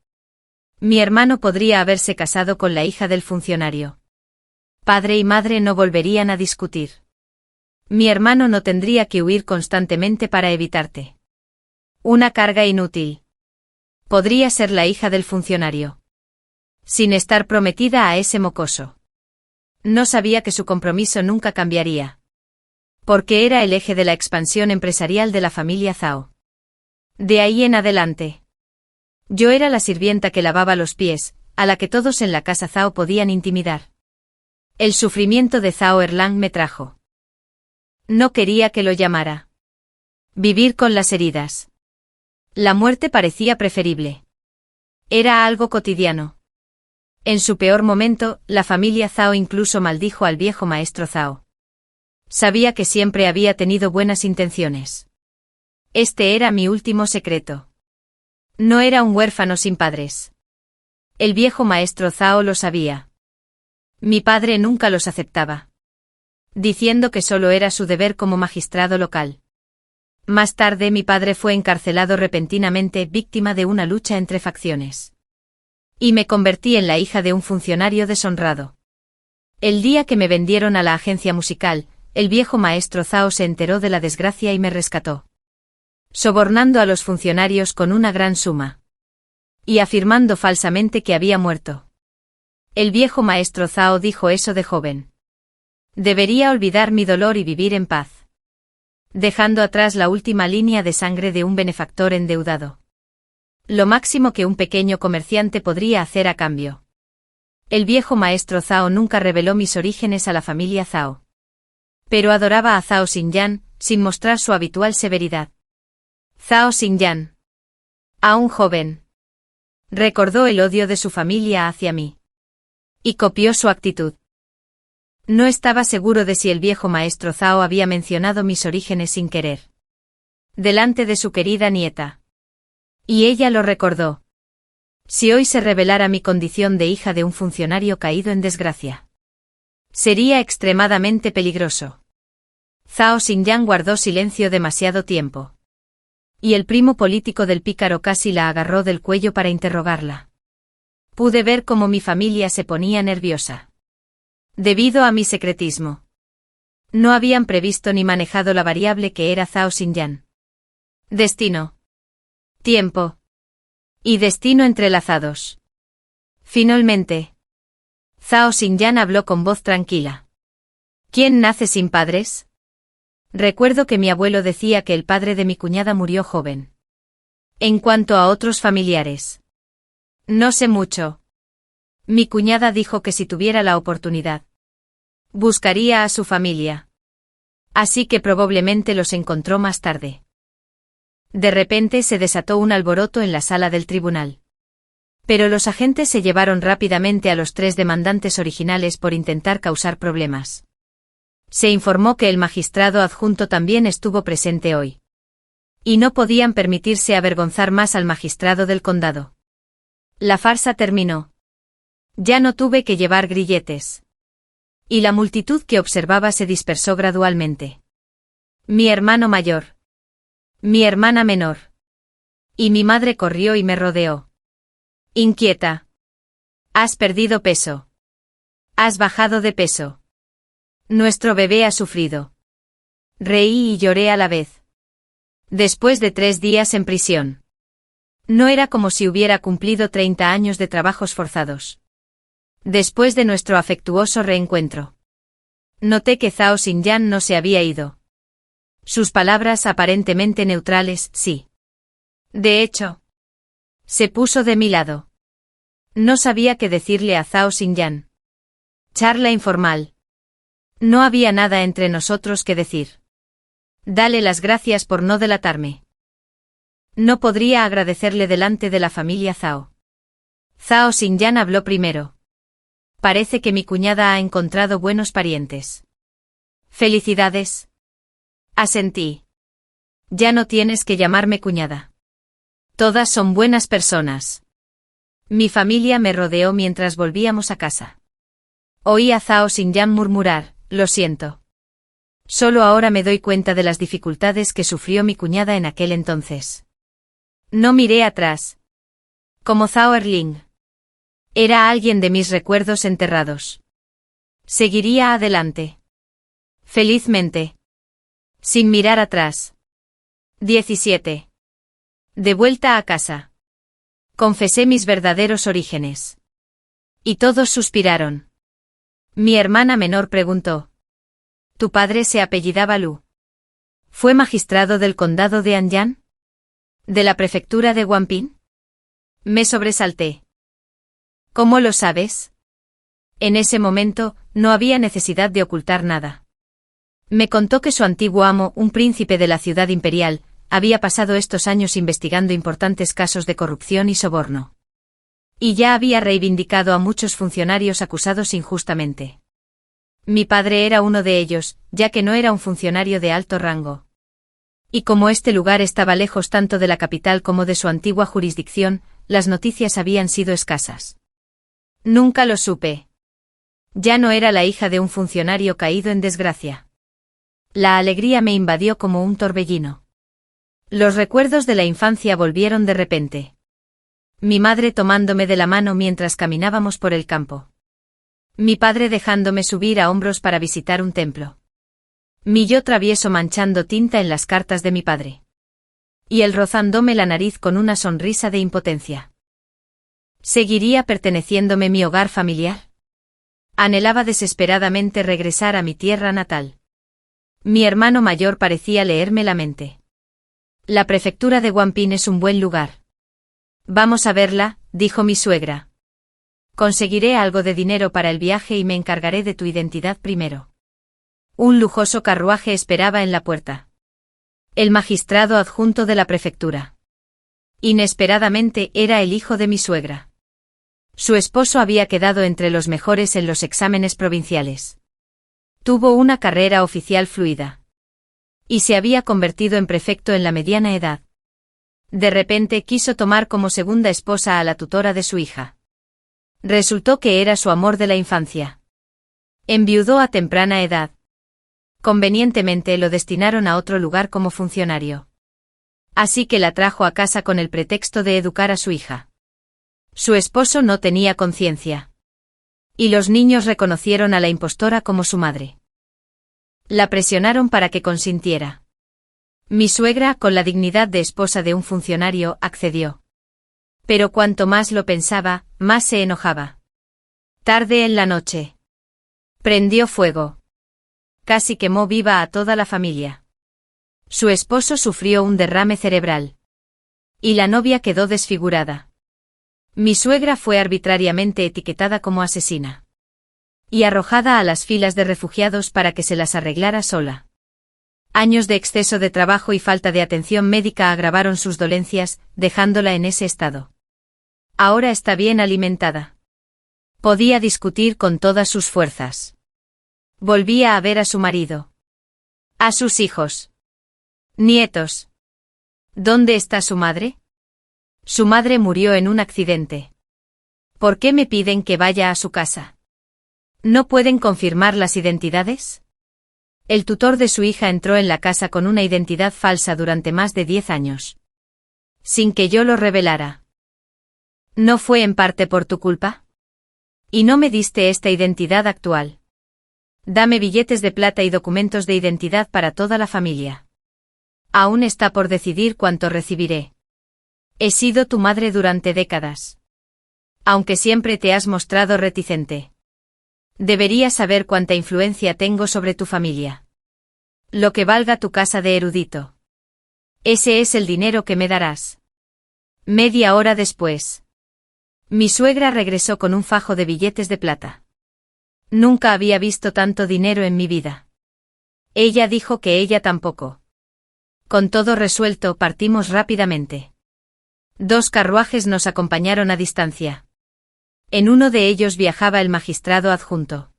Mi hermano podría haberse casado con la hija del funcionario. Padre y madre no volverían a discutir. Mi hermano no tendría que huir constantemente para evitarte. Una carga inútil. Podría ser la hija del funcionario. Sin estar prometida a ese mocoso. No sabía que su compromiso nunca cambiaría. Porque era el eje de la expansión empresarial de la familia Zhao. De ahí en adelante. Yo era la sirvienta que lavaba los pies, a la que todos en la casa Zhao podían intimidar. El sufrimiento de Zhao Erlang me trajo. No quería que lo llamara. Vivir con las heridas. La muerte parecía preferible. Era algo cotidiano. En su peor momento, la familia Zhao incluso maldijo al viejo maestro Zhao. Sabía que siempre había tenido buenas intenciones. Este era mi último secreto. No era un huérfano sin padres. El viejo maestro Zhao lo sabía. Mi padre nunca los aceptaba. Diciendo que solo era su deber como magistrado local. Más tarde mi padre fue encarcelado repentinamente, víctima de una lucha entre facciones. Y me convertí en la hija de un funcionario deshonrado. El día que me vendieron a la agencia musical, el viejo maestro Zhao se enteró de la desgracia y me rescató. Sobornando a los funcionarios con una gran suma. Y afirmando falsamente que había muerto. El viejo maestro Zhao dijo eso de joven. Debería olvidar mi dolor y vivir en paz. Dejando atrás la última línea de sangre de un benefactor endeudado. Lo máximo que un pequeño comerciante podría hacer a cambio. El viejo maestro Zhao nunca reveló mis orígenes a la familia Zhao. Pero adoraba a Zhao Xinyan, sin mostrar su habitual severidad. Zhao Xinyan. Aún joven. Recordó el odio de su familia hacia mí. Y copió su actitud. No estaba seguro de si el viejo maestro Zhao había mencionado mis orígenes sin querer. Delante de su querida nieta. Y ella lo recordó. Si hoy se revelara mi condición de hija de un funcionario caído en desgracia. Sería extremadamente peligroso. Zhao Xinyan guardó silencio demasiado tiempo. Y el primo político del pícaro casi la agarró del cuello para interrogarla. Pude ver cómo mi familia se ponía nerviosa. Debido a mi secretismo. No habían previsto ni manejado la variable que era Zhao Xinyan. Destino. Tiempo. y destino entrelazados. Finalmente, Zhao Xingyan habló con voz tranquila. ¿Quién nace sin padres? Recuerdo que mi abuelo decía que el padre de mi cuñada murió joven. En cuanto a otros familiares, no sé mucho. Mi cuñada dijo que si tuviera la oportunidad, buscaría a su familia. Así que probablemente los encontró más tarde. De repente se desató un alboroto en la sala del tribunal. Pero los agentes se llevaron rápidamente a los 3 demandantes originales por intentar causar problemas. Se informó que el magistrado adjunto también estuvo presente hoy. Y no podían permitirse avergonzar más al magistrado del condado. La farsa terminó. Ya no tuve que llevar grilletes. Y la multitud que observaba se dispersó gradualmente. Mi hermano mayor. Mi hermana menor. Y mi madre corrió y me rodeó. Inquieta. Has perdido peso. Has bajado de peso. Nuestro bebé ha sufrido. Reí y lloré a la vez. Después de 3 días en prisión. No era como si hubiera cumplido 30 años de trabajos forzados. Después de nuestro afectuoso reencuentro. Noté que Zhao Xingyan no se había ido. Sus palabras aparentemente neutrales, sí. De hecho, se puso de mi lado. No sabía qué decirle a Zhao Xingyan. Charla informal. No había nada entre nosotros que decir. Dale las gracias por no delatarme. No podría agradecerle delante de la familia Zhao. Zhao Xingyan habló primero. Parece que mi cuñada ha encontrado buenos parientes. Felicidades. Asentí. Ya no tienes que llamarme cuñada. Todas son buenas personas. Mi familia me rodeó mientras volvíamos a casa. Oí a Zhao Xingyan murmurar, lo siento. Solo ahora me doy cuenta de las dificultades que sufrió mi cuñada en aquel entonces. No miré atrás. Como Zhao Erling. Era alguien de mis recuerdos enterrados. Seguiría adelante. Felizmente. Sin mirar atrás. 17. De vuelta a casa. Confesé mis verdaderos orígenes. Y todos suspiraron. Mi hermana menor preguntó. ¿Tu padre se apellidaba Lu? ¿Fue magistrado del condado de Anyang? ¿De la prefectura de Wanping? Me sobresalté. ¿Cómo lo sabes? En ese momento, no había necesidad de ocultar nada. Me contó que su antiguo amo, un príncipe de la ciudad imperial, había pasado estos años investigando importantes casos de corrupción y soborno. Y ya había reivindicado a muchos funcionarios acusados injustamente. Mi padre era uno de ellos, ya que no era un funcionario de alto rango. Y como este lugar estaba lejos tanto de la capital como de su antigua jurisdicción, las noticias habían sido escasas. Nunca lo supe. Ya no era la hija de un funcionario caído en desgracia. La alegría me invadió como un torbellino. Los recuerdos de la infancia volvieron de repente. Mi madre tomándome de la mano mientras caminábamos por el campo. Mi padre dejándome subir a hombros para visitar un templo. Mi yo travieso manchando tinta en las cartas de mi padre. Y él rozándome la nariz con una sonrisa de impotencia. ¿Seguiría perteneciéndome mi hogar familiar? Anhelaba desesperadamente regresar a mi tierra natal. Mi hermano mayor parecía leerme la mente. La prefectura de Wanping es un buen lugar. Vamos a verla, dijo mi suegra. Conseguiré algo de dinero para el viaje y me encargaré de tu identidad primero. Un lujoso carruaje esperaba en la puerta. El magistrado adjunto de la prefectura. Inesperadamente era el hijo de mi suegra. Su esposo había quedado entre los mejores en los exámenes provinciales. Tuvo una carrera oficial fluida. Y se había convertido en prefecto en la mediana edad. De repente quiso tomar como segunda esposa a la tutora de su hija. Resultó que era su amor de la infancia. Enviudó a temprana edad. Convenientemente lo destinaron a otro lugar como funcionario. Así que la trajo a casa con el pretexto de educar a su hija. Su esposo no tenía conciencia. Y los niños reconocieron a la impostora como su madre. La presionaron para que consintiera. Mi suegra, con la dignidad de esposa de un funcionario, accedió. Pero cuanto más lo pensaba, más se enojaba. Tarde en la noche. Prendió fuego. Casi quemó viva a toda la familia. Su esposo sufrió un derrame cerebral. Y la novia quedó desfigurada. Mi suegra fue arbitrariamente etiquetada como asesina. Y arrojada a las filas de refugiados para que se las arreglara sola. Años de exceso de trabajo y falta de atención médica agravaron sus dolencias, dejándola en ese estado. Ahora está bien alimentada. Podía discutir con todas sus fuerzas. Volvía a ver a su marido. A sus hijos. Nietos. ¿Dónde está su madre? Su madre murió en un accidente. ¿Por qué me piden que vaya a su casa? ¿No pueden confirmar las identidades? El tutor de su hija entró en la casa con una identidad falsa durante más de 10 años. Sin que yo lo revelara. ¿No fue en parte por tu culpa? ¿Y no me diste esta identidad actual? Dame billetes de plata y documentos de identidad para toda la familia. Aún está por decidir cuánto recibiré. He sido tu madre durante décadas. Aunque siempre te has mostrado reticente. Deberías saber cuánta influencia tengo sobre tu familia. Lo que valga tu casa de erudito. Ese es el dinero que me darás. Media hora después. Mi suegra regresó con un fajo de billetes de plata. Nunca había visto tanto dinero en mi vida. Ella dijo que ella tampoco. Con todo resuelto, partimos rápidamente. 2 carruajes nos acompañaron a distancia. En uno de ellos viajaba el magistrado adjunto.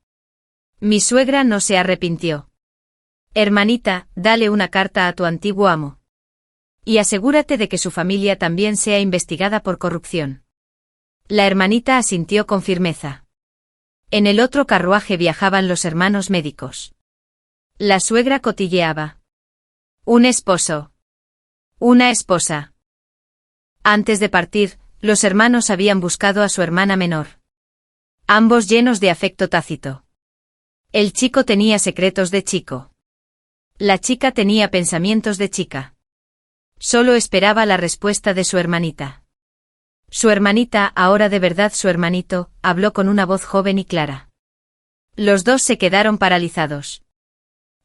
Mi suegra no se arrepintió. Hermanita, dale una carta a tu antiguo amo. Y asegúrate de que su familia también sea investigada por corrupción. La hermanita asintió con firmeza. En el otro carruaje viajaban los hermanos médicos. La suegra cotilleaba. Un esposo. Una esposa. Antes de partir, los hermanos habían buscado a su hermana menor. Ambos llenos de afecto tácito. El chico tenía secretos de chico. La chica tenía pensamientos de chica. Solo esperaba la respuesta de su hermanita. Su hermanita, ahora de verdad su hermanito, habló con una voz joven y clara. Los dos se quedaron paralizados.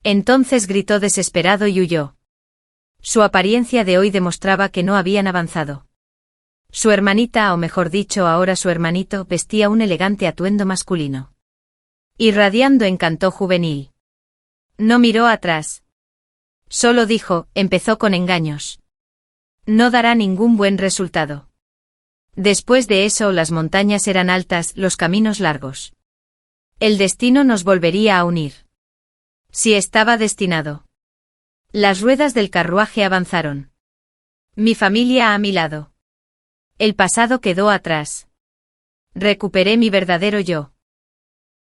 Entonces gritó desesperado y huyó. Su apariencia de hoy demostraba que no habían avanzado. Su hermanita, o mejor dicho ahora su hermanito, vestía un elegante atuendo masculino. Irradiando encanto juvenil. No miró atrás. Solo dijo, empezó con engaños. No dará ningún buen resultado. Después de eso las montañas eran altas, los caminos largos. El destino nos volvería a unir. Si estaba destinado. Las ruedas del carruaje avanzaron. Mi familia a mi lado. El pasado quedó atrás. Recuperé mi verdadero yo.